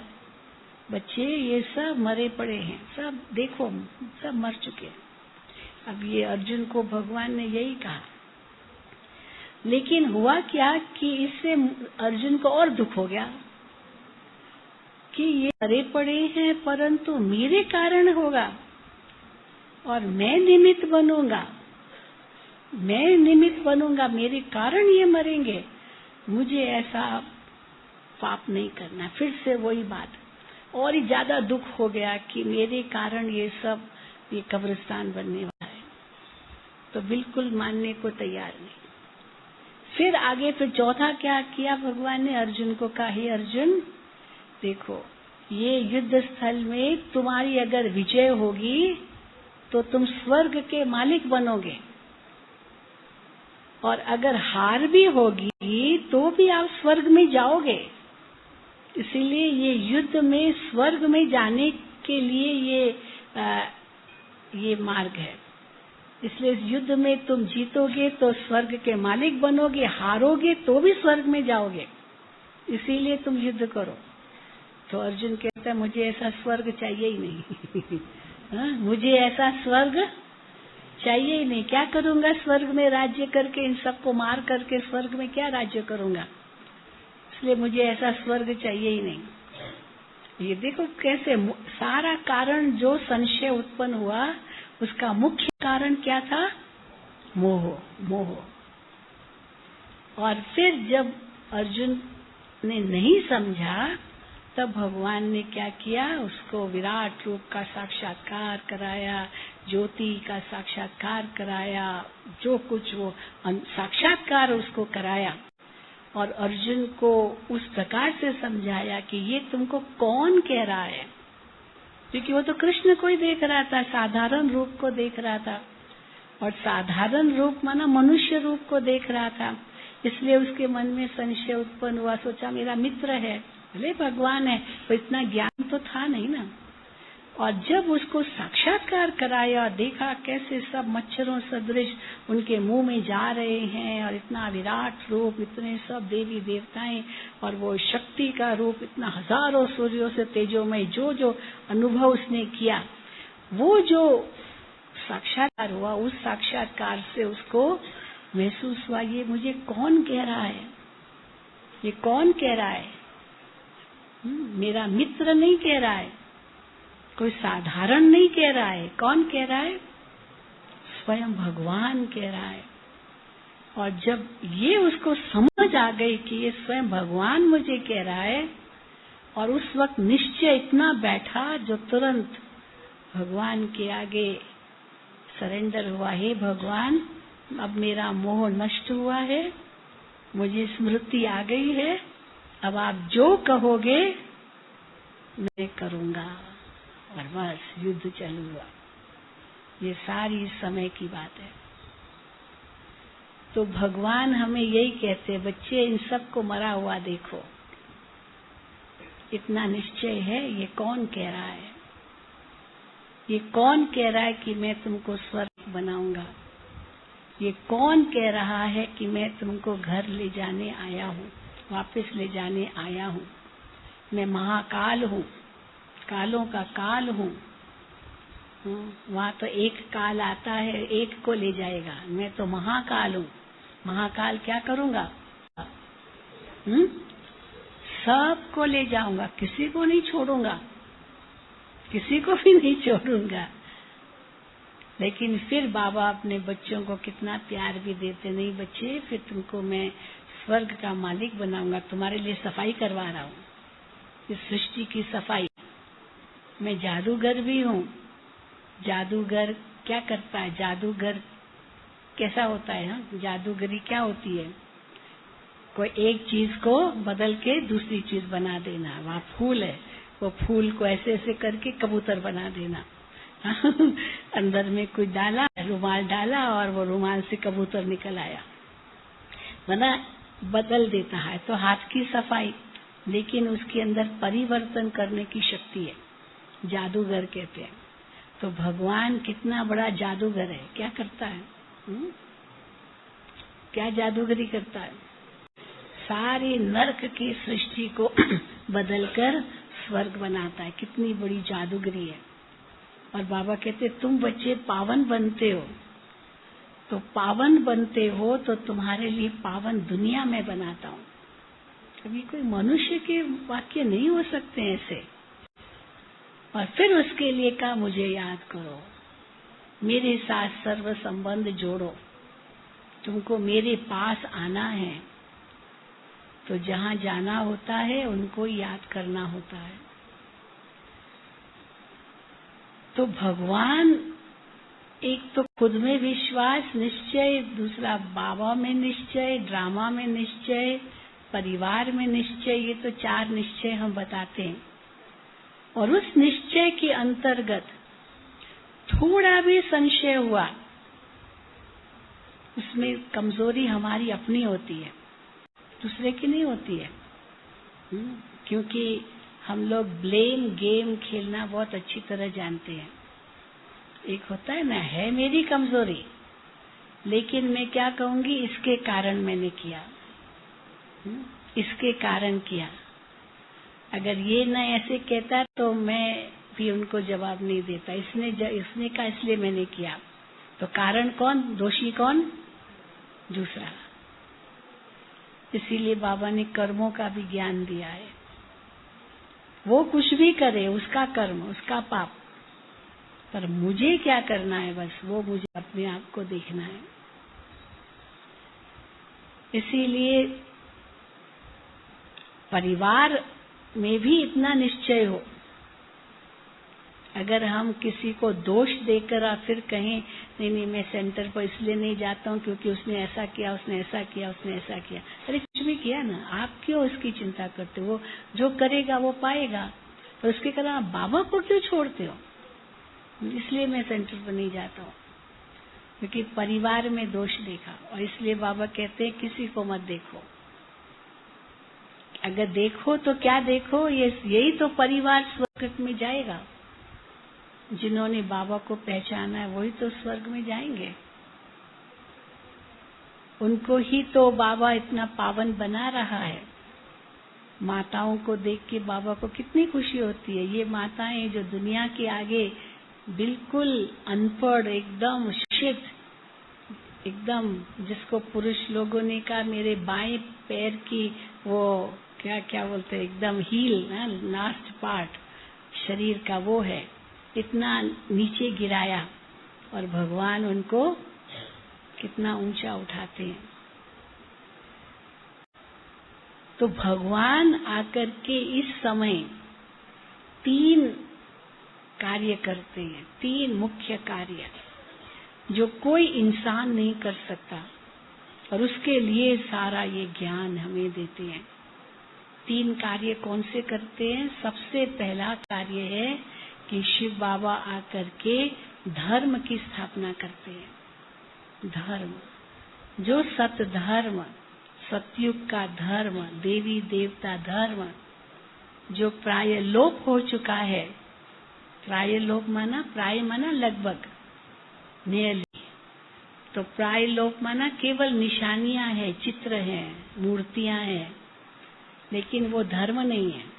बच्चे ये सब मरे पड़े हैं, सब देखो सब मर चुके हैं। अब ये अर्जुन को भगवान ने यही कहा, लेकिन हुआ क्या कि इससे अर्जुन को और दुख हो गया कि ये मरे पड़े हैं, परंतु मेरे कारण होगा और मैं निमित्त बनूंगा, मैं निमित्त बनूंगा, मेरे कारण ये मरेंगे, मुझे ऐसा पाप नहीं करना। फिर से वही बात, और ही ज्यादा दुख हो गया कि मेरे कारण ये सब, ये कब्रिस्तान बनने वाला है। तो बिल्कुल मानने को तैयार नहीं। फिर आगे फिर चौथा क्या किया भगवान ने? अर्जुन को कहा, हे अर्जुन देखो, ये युद्ध स्थल में तुम्हारी अगर विजय होगी तो तुम स्वर्ग के मालिक बनोगे, और अगर हार भी होगी तो भी आप स्वर्ग में जाओगे। इसीलिए ये युद्ध में स्वर्ग में जाने के लिए ये मार्ग है। इसलिए इस युद्ध में तुम जीतोगे तो स्वर्ग के मालिक बनोगे, हारोगे तो भी स्वर्ग में जाओगे, इसीलिए तुम युद्ध करो। तो अर्जुन कहता है, मुझे ऐसा स्वर्ग चाहिए ही नहीं। हाँ, मुझे ऐसा स्वर्ग चाहिए ही नहीं। क्या करूंगा स्वर्ग में राज्य करके? इन सबको मार करके स्वर्ग में क्या राज्य करूंगा? इसलिए मुझे ऐसा स्वर्ग चाहिए ही नहीं। ये देखो कैसे सारा कारण जो संशय उत्पन्न हुआ, उसका मुख्य कारण क्या था? मोह, मोह। और फिर जब अर्जुन ने नहीं समझा, तब भगवान ने क्या किया? उसको विराट रूप का साक्षात्कार कराया, ज्योति का साक्षात्कार कराया, जो कुछ वो साक्षात्कार उसको कराया, और अर्जुन को उस प्रकार से समझाया कि ये तुमको कौन कह रहा है, क्योंकि वो तो कृष्ण को ही देख रहा था, साधारण रूप को देख रहा था, और साधारण रूप माना मनुष्य रूप को देख रहा था। इसलिए उसके मन में संशय उत्पन्न हुआ, सोचा मेरा मित्र है, भले भगवान है, तो इतना ज्ञान तो था नहीं ना। और जब उसको साक्षात्कार कराया, देखा कैसे सब मच्छरों सदृश उनके मुंह में जा रहे हैं, और इतना विराट रूप, इतने सब देवी देवताएं, और वो शक्ति का रूप, इतना हजारों सूर्यों से तेजोमय, जो जो अनुभव उसने किया, वो जो साक्षात्कार हुआ, उस साक्षात्कार से उसको महसूस हुआ, ये मुझे कौन कह रहा है, ये कौन कह रहा है? मेरा मित्र नहीं कह रहा है, कोई साधारण नहीं कह रहा है। कौन कह रहा है? स्वयं भगवान कह रहा है। और जब ये उसको समझ आ गई कि ये स्वयं भगवान मुझे कह रहा है, और उस वक्त निश्चय इतना बैठा जो तुरंत भगवान के आगे सरेंडर हुआ, हे भगवान, अब मेरा मोह नष्ट हुआ है, मुझे स्मृति आ गई है, अब आप जो कहोगे मैं करूंगा। और बस युद्ध चालू हुआ। ये सारी समय की बात है। तो भगवान हमें यही कहते हैं, बच्चे इन सबको मरा हुआ देखो, इतना निश्चय है, ये कौन कह रहा है? ये कौन कह रहा है कि मैं तुमको स्वर्ग बनाऊंगा? ये कौन कह रहा है कि मैं तुमको घर ले जाने आया हूँ, वापस ले जाने आया हूँ? मैं महाकाल हूँ, कालों का काल हूँ। वहाँ तो एक काल आता है, एक को ले जाएगा। मैं तो महाकाल हूँ। महाकाल क्या करूँगा? सबको ले जाऊंगा, किसी को नहीं छोड़ूंगा, किसी को भी नहीं छोड़ूंगा। लेकिन फिर बाबा अपने बच्चों को कितना प्यार भी देते, नहीं बच्चे फिर तुमको मैं स्वर्ग का मालिक बनाऊंगा, तुम्हारे लिए सफाई करवा रहा हूँ, इस सृष्टि की सफाई। मैं जादूगर भी हूँ। जादूगर क्या करता है? जादूगर कैसा होता है? हाँ, जादूगरी क्या होती है? कोई एक चीज को बदल के दूसरी चीज बना देना। वहाँ फूल है, वो फूल को ऐसे ऐसे करके कबूतर बना देना। अंदर में कुछ डाला, रुमाल डाला और वो रुमाल से कबूतर निकल आया, बना बदल देता है। तो हाथ की सफाई, लेकिन उसके अंदर परिवर्तन करने की शक्ति है, जादूगर कहते हैं। तो भगवान कितना बड़ा जादूगर है, क्या करता है? क्या जादूगरी करता है? सारी नरक की सृष्टि को बदलकर स्वर्ग बनाता है। कितनी बड़ी जादूगरी है। और बाबा कहते तुम बच्चे पावन बनते हो, तो पावन बनते हो तो तुम्हारे लिए पावन दुनिया में बनाता हूँ। कभी कोई मनुष्य के वाक्य नहीं हो सकते ऐसे। और फिर उसके लिए कहा मुझे याद करो, मेरे साथ सर्व संबंध जोड़ो, तुमको मेरे पास आना है। तो जहाँ जाना होता है उनको याद करना होता है। तो भगवान, एक तो खुद में विश्वास निश्चय, दूसरा बाबा में निश्चय, ड्रामा में निश्चय, परिवार में निश्चय, ये तो 4 निश्चय हम बताते हैं। और उस निश्चय के अंतर्गत थोड़ा भी संशय हुआ, उसमें कमजोरी हमारी अपनी होती है, दूसरे की नहीं होती है। क्योंकि हम लोग ब्लेम गेम खेलना बहुत अच्छी तरह जानते हैं। एक होता है ना, है मेरी कमजोरी, लेकिन मैं क्या कहूंगी, इसके कारण मैंने किया, इसके कारण किया। अगर ये न ऐसे कहता तो मैं भी उनको जवाब नहीं देता। इसने कहा इसलिए मैंने किया। तो कारण कौन, दोषी कौन? दूसरा। इसीलिए बाबा ने कर्मों का भी ज्ञान दिया है। वो कुछ भी करे, उसका कर्म, उसका पाप, पर मुझे क्या करना है, बस वो मुझे अपने आप को देखना है। इसीलिए परिवार में भी इतना निश्चय हो। अगर हम किसी को दोष देकर और फिर कहें नहीं मैं सेंटर पर इसलिए नहीं जाता हूँ क्योंकि उसने ऐसा किया, उसने ऐसा किया, उसने ऐसा किया। अरे कुछ भी किया ना, आप क्यों उसकी चिंता करते हो? वो जो करेगा वो पाएगा। और उसके कारण आप बाबा को क्यों छोड़ते हो? इसलिए मैं सेंटर पर नहीं जाता हूँ क्योंकि परिवार में दोष देखा। और इसलिए बाबा कहते हैं किसी को मत देखो। अगर देखो तो क्या देखो, यही तो परिवार स्वर्ग में जाएगा। जिन्होंने बाबा को पहचाना है वही तो स्वर्ग में जाएंगे। उनको ही तो बाबा इतना पावन बना रहा है। माताओं को देख के बाबा को कितनी खुशी होती है। ये माताएं जो दुनिया के आगे बिल्कुल अनपढ़, एकदम शिक्षित, एकदम जिसको पुरुष लोगों ने कहा मेरे बाएं पैर की वो क्या क्या बोलते हैं, एकदम हील, लास्ट पार्ट शरीर का वो है, इतना नीचे गिराया और भगवान उनको कितना ऊंचा उठाते हैं। तो भगवान आकर के इस समय 3 कार्य करते हैं, 3 मुख्य कार्य जो कोई इंसान नहीं कर सकता, और उसके लिए सारा ये ज्ञान हमें देते हैं। 3 कार्य कौन से करते हैं? सबसे पहला कार्य है कि शिव बाबा आकर के धर्म की स्थापना करते हैं। धर्म, जो सत धर्म, सतयुग का धर्म, देवी देवता धर्म जो प्राय लोप हो चुका है। प्राय लोप माना, प्राय माना लगभग, नियरली। तो प्राय लोप माना केवल निशानियां हैं, चित्र हैं, मूर्तियां हैं, लेकिन वो धर्म नहीं है।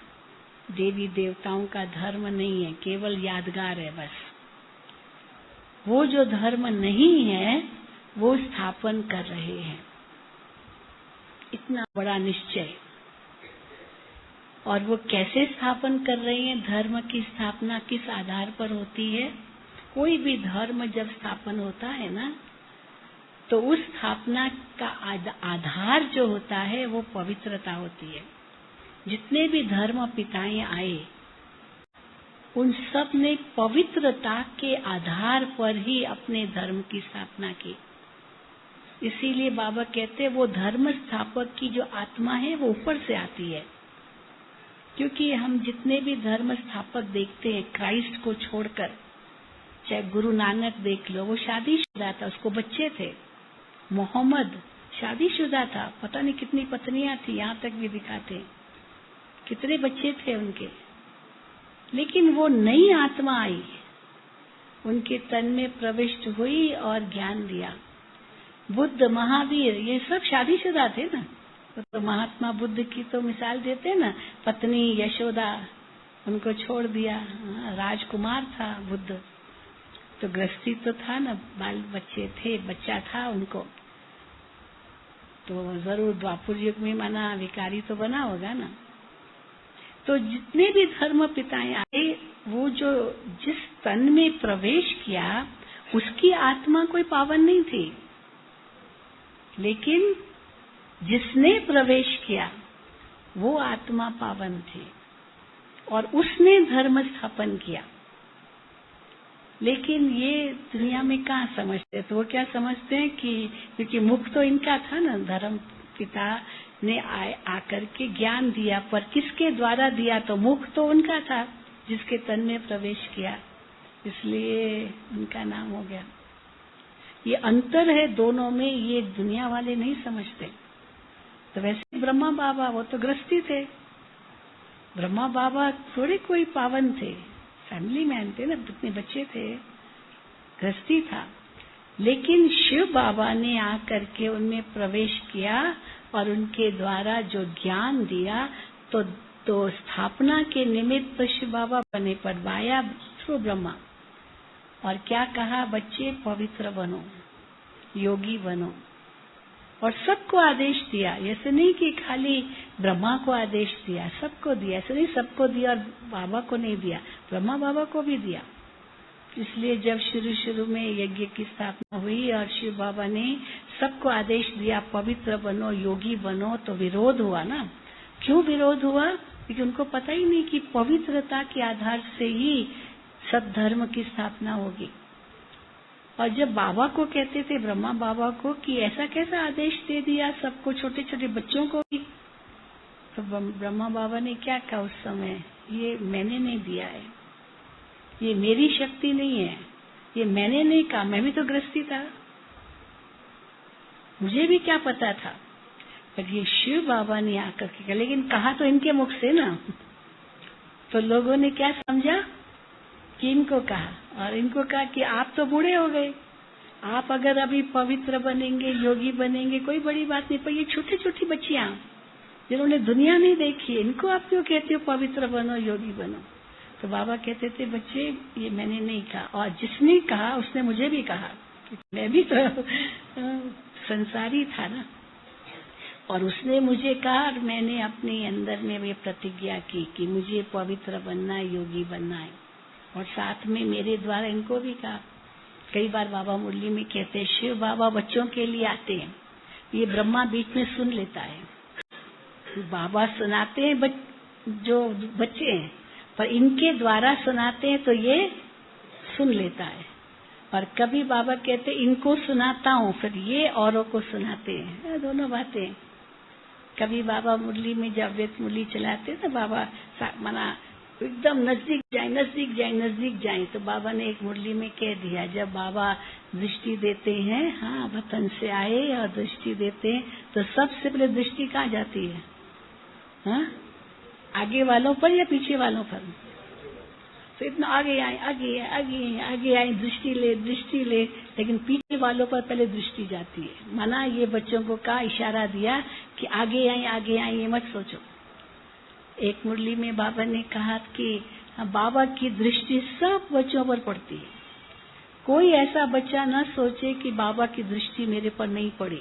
देवी देवताओं का धर्म नहीं है, केवल यादगार है बस। वो जो धर्म नहीं है वो स्थापन कर रहे हैं। इतना बड़ा निश्चय। और वो कैसे स्थापन कर रहे हैं? धर्म की स्थापना किस आधार पर होती है? कोई भी धर्म जब स्थापन होता है ना, तो उस स्थापना का आधार जो होता है वो पवित्रता होती है। जितने भी धर्म पिताएं आए, उन सब ने पवित्रता के आधार पर ही अपने धर्म की स्थापना की। इसीलिए बाबा कहते हैं वो धर्म स्थापक की जो आत्मा है वो ऊपर से आती है। क्योंकि हम जितने भी धर्म स्थापक देखते हैं क्राइस्ट को छोड़कर, चाहे गुरु नानक देख लो, वो शादीशुदा था, उसको बच्चे थे। मोहम्मद शादीशुदा था, पता नहीं कितनी पत्नियां थी, यहाँ तक भी दिखाते कितने बच्चे थे उनके। लेकिन वो नई आत्मा आई, उनके तन में प्रविष्ट हुई और ज्ञान दिया। बुद्ध, महावीर, ये सब शादीशुदा थे ना। तो महात्मा बुद्ध की तो मिसाल देते ना, पत्नी यशोदा, उनको छोड़ दिया। राजकुमार था बुद्ध, तो गृहस्थी तो था ना, बाल बच्चे थे, बच्चा था उनको, तो जरूर द्वापर युग में माना विकारी तो बना होगा ना। तो जितने भी धर्म पिताएं आए, वो जो जिस तन में प्रवेश किया उसकी आत्मा कोई पावन नहीं थी, लेकिन जिसने प्रवेश किया वो आत्मा पावन थी और उसने धर्म स्थापन किया। लेकिन ये दुनिया में कहाँ समझते? तो वो क्या समझते हैं कि क्योंकि मुख तो इनका था ना, धर्म पिता ने आकर के ज्ञान दिया, पर किसके द्वारा दिया? तो मुख तो उनका था जिसके तन में प्रवेश किया, इसलिए उनका नाम हो गया। ये अंतर है दोनों में, ये दुनिया वाले नहीं समझते। तो वैसे ब्रह्मा बाबा वो तो गृहस्थी थे, ब्रह्मा बाबा थोड़े कोई पावन थे, फैमिली मैन थे ना, कितने बच्चे थे, गृहस्थी था। लेकिन शिव बाबा ने आकर के उनमें प्रवेश किया और उनके द्वारा जो ज्ञान दिया, तो स्थापना के निमित्त शिव बाबा बने पड़वाया थ्रू ब्रह्मा। और क्या कहा? बच्चे पवित्र बनो, योगी बनो, और सबको आदेश दिया। ऐसे नहीं कि खाली ब्रह्मा को आदेश दिया, सबको दिया। ऐसे नहीं सबको दिया और बाबा को नहीं दिया, ब्रह्मा बाबा को भी दिया। इसलिए जब शुरू में यज्ञ की स्थापना हुई और शिव बाबा ने सबको आदेश दिया पवित्र बनो, योगी बनो, तो विरोध हुआ ना। क्यों विरोध हुआ? क्योंकि उनको पता ही नहीं कि पवित्रता के आधार से ही सब धर्म की स्थापना होगी। और जब बाबा को कहते थे, ब्रह्मा बाबा को, कि ऐसा कैसा आदेश दे दिया सबको, छोटे छोटे बच्चों को भी, तो ब्रह्मा बाबा ने क्या कहा उस समय? ये मैंने नहीं दिया है, ये मेरी शक्ति नहीं है, ये मैंने नहीं कहा, मैं भी तो गृहस्थी था, मुझे भी क्या पता था। पर ये शिव बाबा ने आकर के कहा, लेकिन कहा तो इनके मुख से ना। तो लोगों ने क्या समझा कि इनको कहा, और इनको कहा कि आप तो बूढ़े हो गए, आप अगर अभी पवित्र बनेंगे, योगी बनेंगे, कोई बड़ी बात नहीं, पर ये छोटी छोटी बच्चियां जिन्होंने दुनिया नहीं देखी, इनको आप क्यों कहते हो पवित्र बनो, योगी बनो? तो बाबा कहते थे, बच्चे ये मैंने नहीं कहा, और जिसने कहा उसने मुझे भी कहा, मैं भी तो संसारी था ना, और उसने मुझे कहा, और मैंने अपने अंदर में वे प्रतिज्ञा की कि मुझे पवित्र बनना है, योगी बनना है। और साथ में मेरे द्वारा इनको भी कहा। कई बार बाबा मुरली में कहते हैं, शिव बाबा बच्चों के लिए आते हैं, ये ब्रह्मा बीच में सुन लेता है। बाबा सुनाते हैं जो बच्चे हैं, पर इनके द्वारा सुनाते हैं तो ये सुन लेता है। और कभी बाबा कहते इनको सुनाता हूँ, फिर ये औरों को सुनाते हैं, दोनों बातें। कभी बाबा मुरली में जब वेद मुरली चलाते तो बाबा मना एकदम नजदीक जाए, नजदीक जाए, नजदीक जाए, तो बाबा ने एक मुरली में कह दिया, जब बाबा दृष्टि देते हैं, हाँ वतन से आए और दृष्टि देते हैं, तो सबसे पहले दृष्टि कहाँ जाती है? हाँ, आगे वालों पर या पीछे वालों पर? तो इतना आगे आए, आगे आए, आगे आए, आगे आए, दृष्टि ले, दृष्टि ले, लेकिन पीछे वालों पर पहले दृष्टि जाती है। माना ये बच्चों को का इशारा दिया कि आगे आए, आगे आए, ये मत सोचो। एक मुरली में बाबा ने कहा कि बाबा की दृष्टि सब बच्चों पर पड़ती है, कोई ऐसा बच्चा न सोचे कि बाबा की दृष्टि मेरे पर नहीं पड़ी।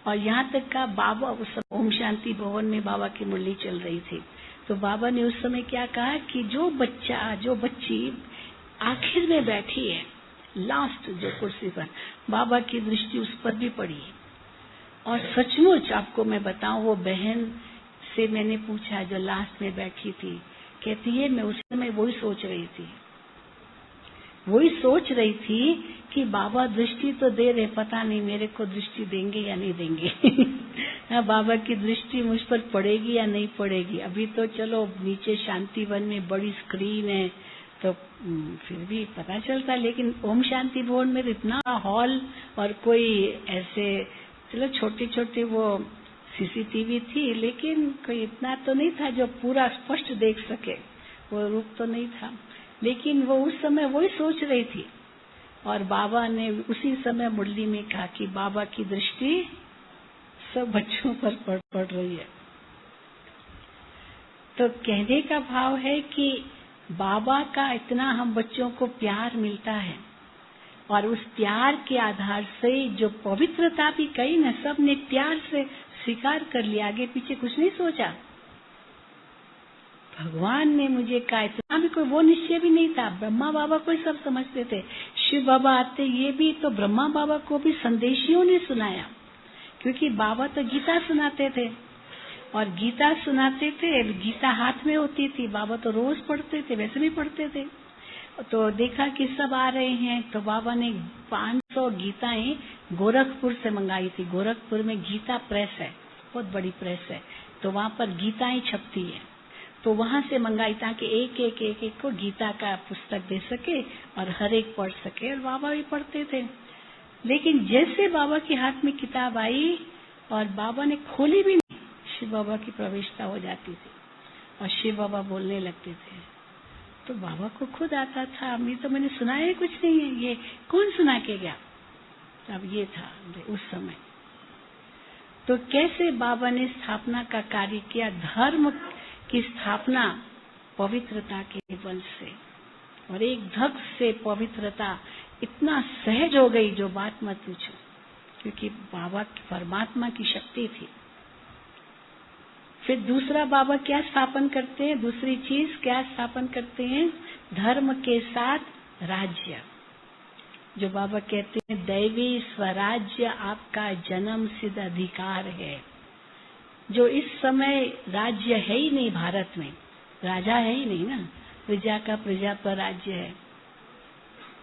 और यहाँ तक का बाबा उस ओम शांति भवन में बाबा की मुरली चल रही थी, तो बाबा ने उस समय क्या कहा कि जो बच्ची आखिर में बैठी है, लास्ट जो कुर्सी पर, बाबा की दृष्टि उस पर भी पड़ी। और सचमुच आपको मैं बताऊं, वो बहन से मैंने पूछा जो लास्ट में बैठी थी, कहती है मैं उस समय वही सोच रही थी कि बाबा दृष्टि तो दे रहे, पता नहीं मेरे को दृष्टि देंगे या नहीं देंगे। बाबा की दृष्टि मुझ पर पड़ेगी या नहीं पड़ेगी। अभी तो चलो नीचे शांतिवन में बड़ी स्क्रीन है तो फिर भी पता चलता, लेकिन ओम शांति भवन में इतना हॉल और कोई ऐसे, चलो छोटे छोटे वो सीसीटीवी थी, लेकिन कोई इतना तो नहीं था जो पूरा स्पष्ट देख सके, वो रूप तो नहीं था। लेकिन वो उस समय वही सोच रही थी, और बाबा ने उसी समय मुरली में कहा कि बाबा की दृष्टि सब बच्चों पर पड़ रही है। तो कहने का भाव है कि बाबा का इतना हम बच्चों को प्यार मिलता है, और उस प्यार के आधार से जो पवित्रता भी कही ना, सब ने प्यार से स्वीकार कर लिया, आगे पीछे कुछ नहीं सोचा। भगवान ने मुझे कहा, इतना भी कोई वो निश्चय भी नहीं था। ब्रह्मा बाबा को ही सब समझते थे, शिव बाबा आते ये भी तो ब्रह्मा बाबा को भी संदेशियों ने सुनाया, क्योंकि बाबा तो गीता सुनाते थे, और गीता सुनाते थे, गीता हाथ में होती थी, बाबा तो रोज पढ़ते थे, वैसे भी पढ़ते थे। तो देखा कि सब आ रहे हैं, तो बाबा ने 500 गीताएं गोरखपुर से मंगाई थी। गोरखपुर में गीता प्रेस है, बहुत बड़ी प्रेस है, तो वहाँ पर गीताएं छपती है, तो वहाँ से मंगाई ताकि एक को गीता का पुस्तक दे सके और हर एक पढ़ सके, और बाबा भी पढ़ते थे। लेकिन जैसे बाबा के हाथ में किताब आई और बाबा ने खोली भी नहीं, शिव बाबा की प्रवेशता हो जाती थी और शिव बाबा बोलने लगते थे। तो बाबा को खुद आता था, अभी तो मैंने सुनाया कुछ नहीं है, ये कौन सुना के गया। अब ये था उस समय। तो कैसे बाबा ने स्थापना का कार्य किया, धर्म की स्थापना पवित्रता के बल से, और एक धक से पवित्रता इतना सहज हो गई जो बात मत पूछो, क्योंकि बाबा परमात्मा की शक्ति थी। फिर दूसरा बाबा क्या स्थापन करते हैं, दूसरी चीज क्या स्थापन करते हैं, धर्म के साथ राज्य। जो बाबा कहते हैं दैवी स्वराज्य आपका जन्म सिद्ध अधिकार है। जो इस समय राज्य है ही नहीं, भारत में राजा है ही नहीं ना, प्रजा का प्रजा पर राज्य है।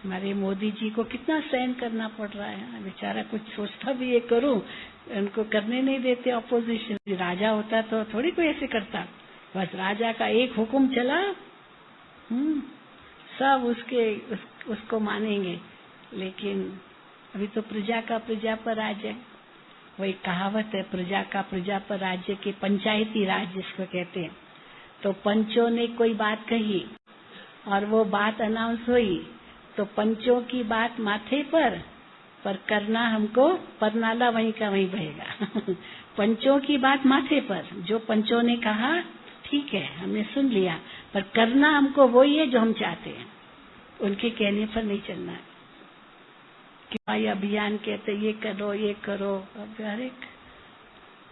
हमारे मोदी जी को कितना सहन करना पड़ रहा है, बेचारा कुछ सोचता भी ये करूं, उनको करने नहीं देते ऑपोजिशन। राजा होता तो थोड़ी कोई ऐसे करता, बस राजा का एक हुक्म चला, सब उसको मानेंगे। लेकिन अभी तो प्रजा का प्रजा पर राज्य है। वो एक कहावत है, प्रजा का प्रजा पर राज्य के पंचायती राज जिसको कहते हैं। तो पंचों ने कोई बात कही और वो बात अनाउंस हुई, तो पंचों की बात माथे पर करना हमको परनाला वहीं का वहीं बहेगा। पंचों की बात माथे पर, जो पंचों ने कहा ठीक है हमने सुन लिया, पर करना हमको वही है जो हम चाहते हैं, उनके कहने पर नहीं चलना है। कि भाई अभियान कहते ये करो, अब हर एक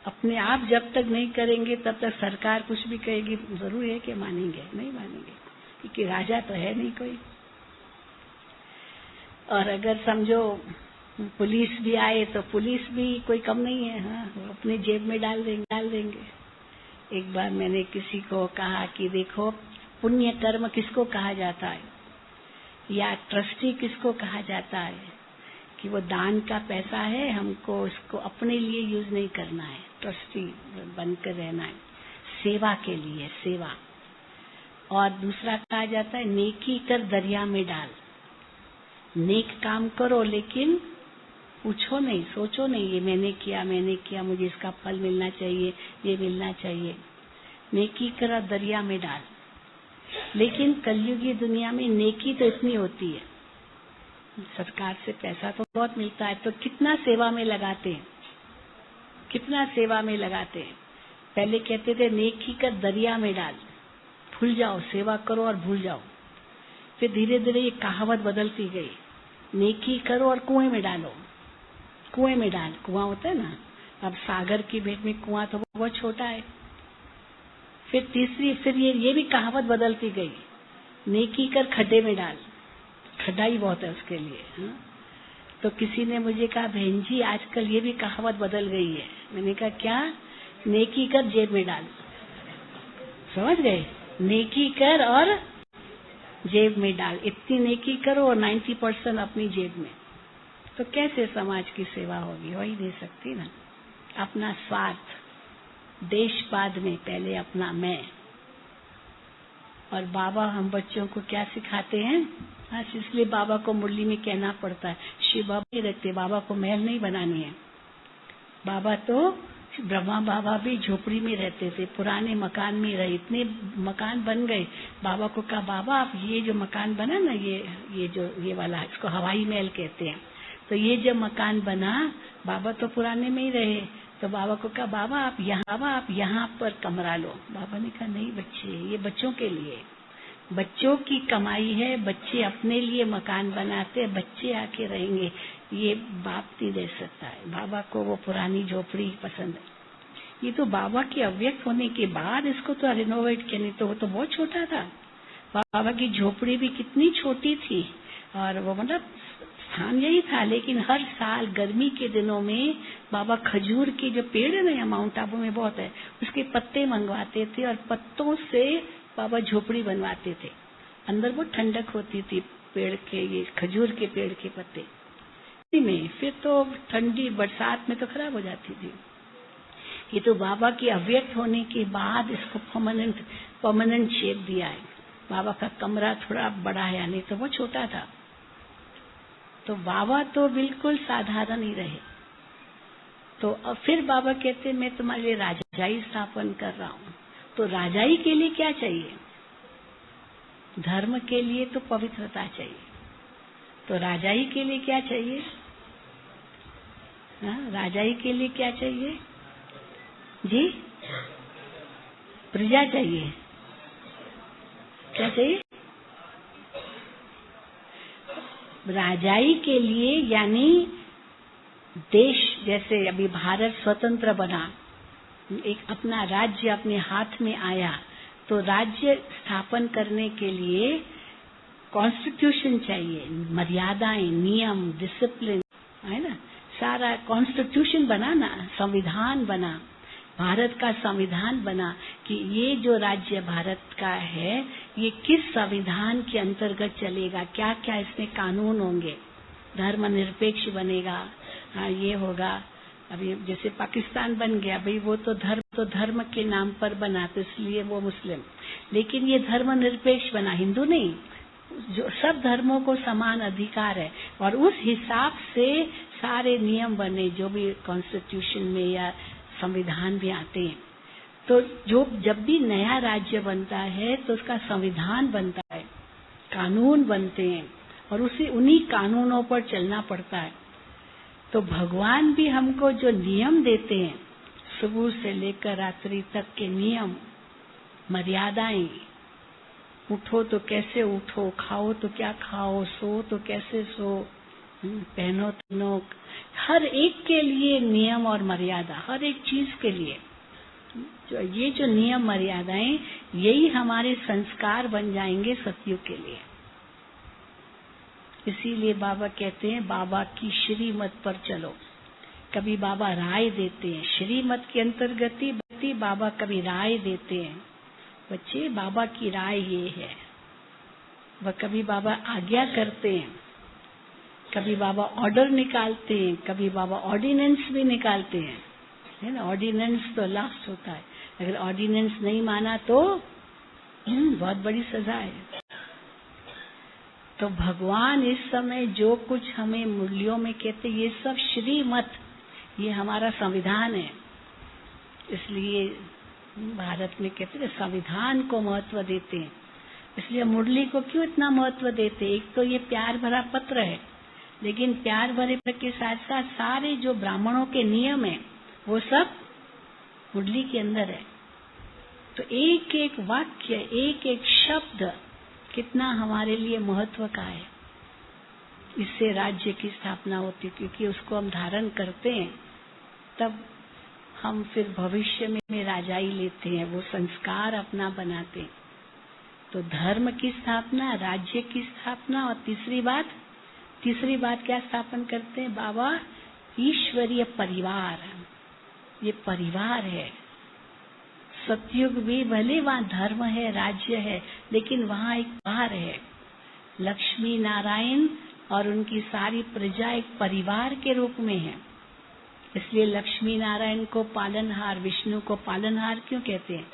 अपने आप जब तक नहीं करेंगे तब तक सरकार कुछ भी कहेगी, जरूर है कि मानेंगे, नहीं मानेंगे, क्योंकि राजा तो है नहीं कोई। और अगर समझो पुलिस भी आए तो पुलिस भी कोई कम नहीं है, हाँ, वो अपने जेब में डाल देंगे। एक बार मैंने किसी को कहा कि देखो पुण्य कर्म किसको कहा जाता है, या ट्रस्टी किसको कहा जाता है, कि वो दान का पैसा है, हमको उसको अपने लिए यूज नहीं करना है, ट्रस्टी बनकर रहना है, सेवा के लिए सेवा। और दूसरा कहा जाता है नेकी कर दरिया में डाल, नेक काम करो लेकिन पूछो नहीं, सोचो नहीं ये मैंने किया मुझे इसका फल मिलना चाहिए, ये मिलना चाहिए। नेकी कर दरिया में डाल। लेकिन कलयुगी दुनिया में नेकी तो इतनी होती है, सरकार से पैसा तो बहुत मिलता है, तो कितना सेवा में लगाते हैं, पहले कहते थे नेकी कर दरिया में डाल, भूल जाओ, सेवा करो और भूल जाओ। फिर धीरे धीरे ये कहावत बदलती गई, नेकी करो और कुएं में डालो, कुएं में डाल, कुआं होता है ना, अब सागर की भेंट में कुआं तो बहुत छोटा है। फिर तीसरी, फिर ये भी कहावत बदलती गई, नेकी कर खड्डे में डाल, खड्डा ही बहुत है उसके लिए। हाँ? तो किसी ने मुझे कहा बहन जी आजकल ये भी कहावत बदल गई है। मैंने कहा क्या? नेकी कर जेब में डाल। समझ गए? नेकी कर और जेब में डाल। इतनी नेकी करो और 90% अपनी जेब में, तो कैसे समाज की सेवा होगी? हो ही नहीं सकती ना। अपना स्वार्थ, देश बाद में, पहले अपना मैं। और बाबा हम बच्चों को क्या सिखाते हैं? हाँ, इसलिए बाबा को मुरली में कहना पड़ता है, शिव बाबा नहीं रखते, बाबा को महल नहीं बनानी है। बाबा तो, ब्रह्मा बाबा भी झोपड़ी में रहते थे, पुराने मकान में रहे, इतने मकान बन गए। बाबा को कहा बाबा आप ये जो मकान बना ना, ये वाला, इसको हवाई महल कहते हैं, तो ये जब मकान बना, बाबा तो पुराने में ही रहे, तो बाबा को कहा बाबा आप यहाँ पर कमरा लो। बाबा ने कहा नहीं बच्चे, ये बच्चों के लिए, बच्चों की कमाई है, बच्चे अपने लिए मकान बनाते हैं, बच्चे आके रहेंगे, ये बाप नहीं दे सकता है। बाबा को वो पुरानी झोपड़ी पसंद है। ये तो बाबा के अव्यक्त होने के बाद इसको तो रिनोवेट किया, नहीं तो वो तो बहुत छोटा था। बाबा की झोपड़ी भी कितनी छोटी थी, और वो मतलब स्थान यही था, लेकिन हर साल गर्मी के दिनों में बाबा खजूर के जो पेड़ है ना, यहाँ माउंट आबू में बहुत है, उसके पत्ते मंगवाते थे और पत्तों से बाबा झोपड़ी बनवाते थे। अंदर बहुत ठंडक होती थी पेड़ के, ये खजूर के पेड़ के पत्ते में। फिर तो ठंडी बरसात में तो खराब हो जाती थी। ये तो बाबा के अव्यक्त होने के बाद इसको परमानेंट शेप दिया है। बाबा का कमरा थोड़ा बड़ा है, नहीं तो वो छोटा था। तो बाबा तो बिल्कुल साधारण ही रहे। तो अब फिर बाबा कहते मैं तुम्हारे लिए राजाई स्थापन कर रहा हूँ। तो राजाई के लिए क्या चाहिए? धर्म के लिए तो पवित्रता चाहिए। तो राजाई के लिए क्या चाहिए? हाँ, राजाई के लिए क्या चाहिए जी? प्रजा चाहिए। क्या चाहिए? राजाई के लिए यानी देश, जैसे अभी भारत स्वतंत्र बना, एक अपना राज्य अपने हाथ में आया, तो राज्य स्थापन करने के लिए कॉन्स्टिट्यूशन चाहिए, मर्यादाएं, नियम, डिसिप्लिन, है ना। सारा कॉन्स्टिट्यूशन बना ना, संविधान बना, भारत का संविधान बना कि ये जो राज्य भारत का है ये किस संविधान के अंतर्गत चलेगा, क्या क्या इसमें कानून होंगे, धर्मनिरपेक्ष बनेगा। हाँ, ये होगा। अभी जैसे पाकिस्तान बन गया, भाई वो तो धर्म के नाम पर बना, तो इसलिए वो मुस्लिम, लेकिन ये धर्मनिरपेक्ष बना, हिंदू नहीं, जो सब धर्मों को समान अधिकार है। और उस हिसाब से सारे नियम बने, जो भी कॉन्स्टिट्यूशन में या संविधान भी आते हैं। तो जब भी नया राज्य बनता है तो उसका संविधान बनता है, कानून बनते हैं, और उन्हीं कानूनों पर चलना पड़ता है। तो भगवान भी हमको जो नियम देते हैं, सुबह से लेकर रात्रि तक के नियम, मर्यादाएं, उठो तो कैसे उठो, खाओ तो क्या खाओ, सो तो कैसे सो, पहनो तो, हर एक के लिए नियम और मर्यादा, हर एक चीज के लिए। ये जो नियम मर्यादाएं, यही हमारे संस्कार बन जाएंगे सतयुग के लिए। इसीलिए बाबा कहते हैं बाबा की श्रीमत पर चलो। कभी बाबा राय देते हैं, श्रीमत के अंतर्गत बाबा कभी राय देते हैं, बच्चे बाबा की राय ये है। वह कभी बाबा आज्ञा करते हैं, कभी बाबा ऑर्डर निकालते हैं, कभी बाबा ऑर्डिनेंस भी निकालते हैं, है ना। ऑर्डिनेंस तो लास्ट होता है, अगर ऑर्डिनेंस नहीं माना तो बहुत बड़ी सजा है। तो भगवान इस समय जो कुछ हमें मुरलियों में कहते, ये सब श्रीमत, ये हमारा संविधान है। इसलिए भारत में कहते हैं संविधान को महत्व देते हैं। इसलिए मुरली को क्यों इतना महत्व देते? एक तो ये प्यार भरा पत्र है, लेकिन प्यार भरे पत्र के साथ साथ सारे जो ब्राह्मणों के नियम है वो सब मुरली के अंदर है। तो एक एक वाक्य, एक एक शब्द कितना हमारे लिए महत्व का है। इससे राज्य की स्थापना होती, क्योंकि उसको हम धारण करते हैं, तब हम फिर भविष्य में राजाई लेते हैं, वो संस्कार अपना बनाते हैं। तो धर्म की स्थापना, राज्य की स्थापना, और तीसरी बात क्या स्थापन करते हैं बाबा? ईश्वरीय परिवार। ये परिवार है। सतयुग भी भले वहाँ धर्म है, राज्य है, लेकिन वहाँ एक परिवार है। लक्ष्मी नारायण और उनकी सारी प्रजा एक परिवार के रूप में है। इसलिए लक्ष्मी नारायण को पालनहार, विष्णु को पालनहार क्यों कहते हैं?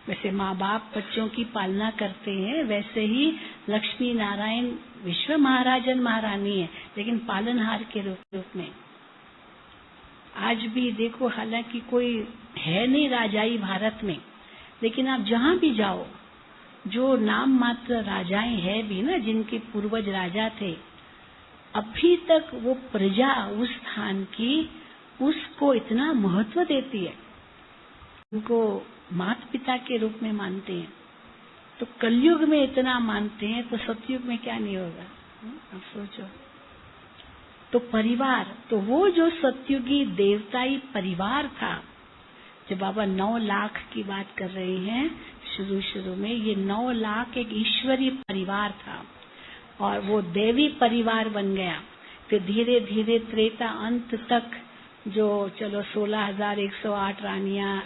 वैसे माँ बाप बच्चों की पालना करते हैं, वैसे ही लक्ष्मी नारायण विश्व महाराजन महारानी है, लेकिन पालनहार के रूप में। आज भी देखो, हालांकि कोई है नहीं राजाई भारत में, लेकिन आप जहाँ भी जाओ, जो नाम मात्र राजाएं हैं भी ना, जिनके पूर्वज राजा थे, अभी तक वो प्रजा उस स्थान की उसको इतना महत्व देती है, उनको माता पिता के रूप में मानते हैं। तो कलयुग में इतना मानते हैं, तो सतयुग में क्या नहीं होगा? अब सोचो। तो परिवार, तो वो जो सतयुगी देवताई परिवार था, जब बाबा 9 लाख की बात कर रहे हैं शुरू में, ये 9 लाख एक ईश्वरीय परिवार था और वो देवी परिवार बन गया। फिर धीरे धीरे त्रेता अंत तक जो चलो 16,108 रानियां,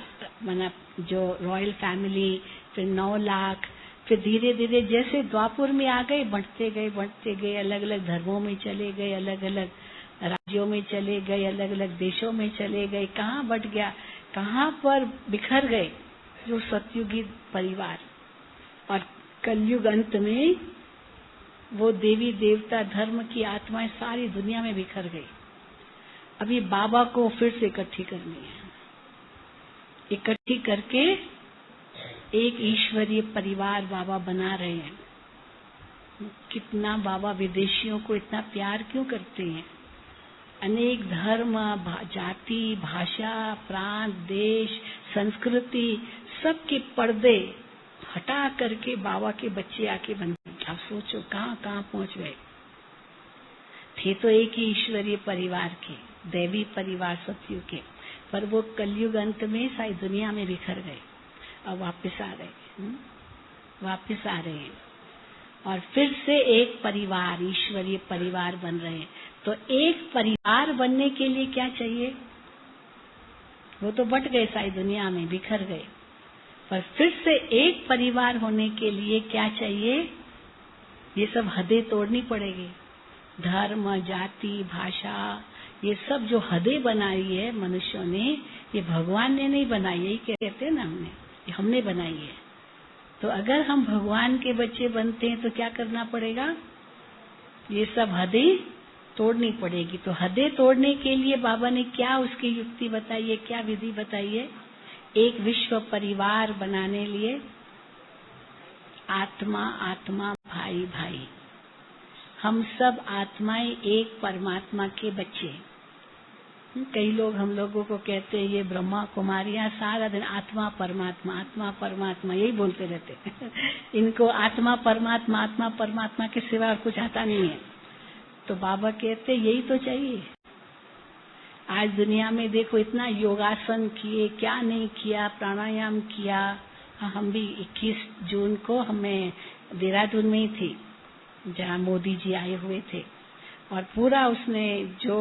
मतलब जो रॉयल फैमिली, फिर 9 लाख, फिर धीरे धीरे जैसे द्वापुर में आ गए, बढ़ते गए, अलग अलग धर्मों में चले गए, अलग अलग राज्यों में चले गए, अलग अलग देशों में चले गए, कहाँ बट गया, कहाँ पर बिखर गए जो सतयुगी परिवार। और कलयुग अंत में वो देवी देवता धर्म की आत्माएं सारी दुनिया में बिखर गई। अभी बाबा को फिर से इकट्ठी करनी है, इकट्ठी करके एक ईश्वरीय परिवार बाबा बना रहे हैं। कितना बाबा विदेशियों को इतना प्यार क्यों करते हैं? अनेक धर्म, जाति, भाषा, प्रांत, देश, संस्कृति, सबके पर्दे हटा करके बाबा के बच्चे आके बनते। आप सोचो कहाँ कहाँ पहुंच गए। थे तो एक ही ईश्वरीय परिवार के, दैवी परिवार सतयुग के, पर वो कलयुग अंत में सारी दुनिया में बिखर गए और वापस आ रहे हैं और फिर से एक परिवार, ईश्वरीय परिवार बन रहे हैं। तो एक परिवार बनने के लिए क्या चाहिए? वो तो बट गए, सारी दुनिया में बिखर गए, पर फिर से एक परिवार होने के लिए क्या चाहिए? ये सब हदें तोड़नी पड़ेगी। धर्म, जाति, भाषा, ये सब जो हदें बनाई है मनुष्यों ने, ये भगवान ने नहीं बनाई है, ये कहते हैं ना हमने बनाई है। तो अगर हम भगवान के बच्चे बनते हैं तो क्या करना पड़ेगा? ये सब हदें तोड़नी पड़ेगी। तो हदें तोड़ने के लिए बाबा ने क्या उसकी युक्ति बताई है, क्या विधि बताई है? एक विश्व परिवार बनाने लिए आत्मा आत्मा, भाई भाई, हम सब आत्माएं एक परमात्मा के बच्चे। कई लोग हम लोगों को कहते हैं ये ब्रह्मा कुमारियां सारा दिन आत्मा परमात्मा यही बोलते रहते इनको आत्मा परमात्मा के सिवा और कुछ आता नहीं है। तो बाबा कहते यही तो चाहिए। आज दुनिया में देखो इतना योगासन किए, क्या नहीं किया, प्राणायाम किया। हम भी 21 जून को हमें देहरादून में ही थी जहाँ मोदी जी आए हुए थे और पूरा उसने जो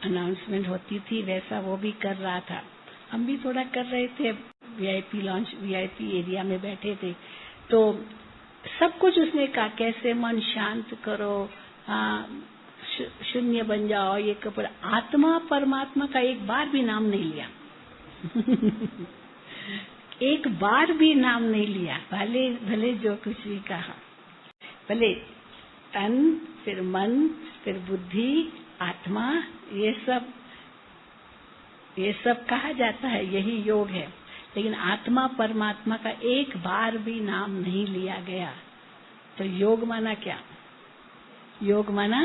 अनाउंसमेंट होती थी वैसा वो भी कर रहा था। हम भी थोड़ा कर रहे थे, वीआईपी लॉन्च, वीआईपी एरिया में बैठे थे। तो सब कुछ उसने कहा, कैसे मन शांत करो, शून्य बन जाओ, ये कपड़ा। आत्मा परमात्मा का एक बार भी नाम नहीं लिया एक बार भी नाम नहीं लिया। भले जो कुछ भी कहा, भले तन, फिर मन, फिर बुद्धि, आत्मा, ये सब कहा जाता है, यही योग है। लेकिन आत्मा परमात्मा का एक बार भी नाम नहीं लिया गया। तो योग माना क्या? योग माना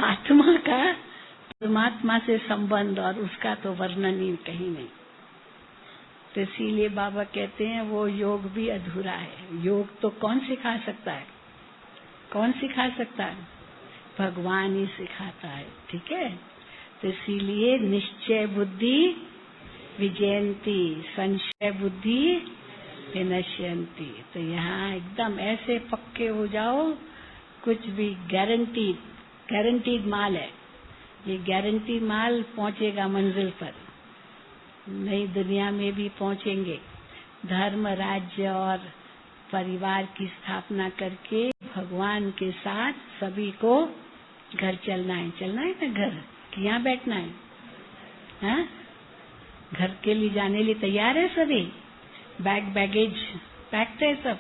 आत्मा का परमात्मा से संबंध, और उसका तो वर्णन ही कहीं नहीं। तो इसीलिए बाबा कहते हैं वो योग भी अधूरा है। योग तो कौन सिखा सकता है? कौन सिखा सकता है? भगवान ही सिखाता है। ठीक है। तो इसीलिए निश्चय बुद्धि विजयंती, संशय बुद्धि विनश्यंती। तो यहाँ एकदम ऐसे पक्के हो जाओ, कुछ भी गारंटीड माल है। ये गारंटी माल पहुंचेगा मंजिल पर, नई दुनिया में भी पहुंचेंगे। धर्म, राज्य और परिवार की स्थापना करके भगवान के साथ सभी को घर चलना है ना घर, कि यहाँ बैठना है? हाँ? घर के लिए जाने लिए तैयार है सभी? बैगेज पैक्ड है सब?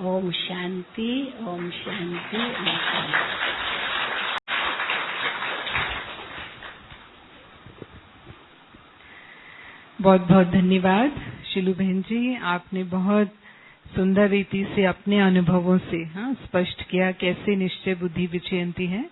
ओम शांति, ओम शांति, ओम शांति। बहुत बहुत धन्यवाद शिलू बहन जी, आपने बहुत सुंदर रीति से अपने अनुभवों से स्पष्ट किया कैसे निश्चय बुद्धि विजयंती है।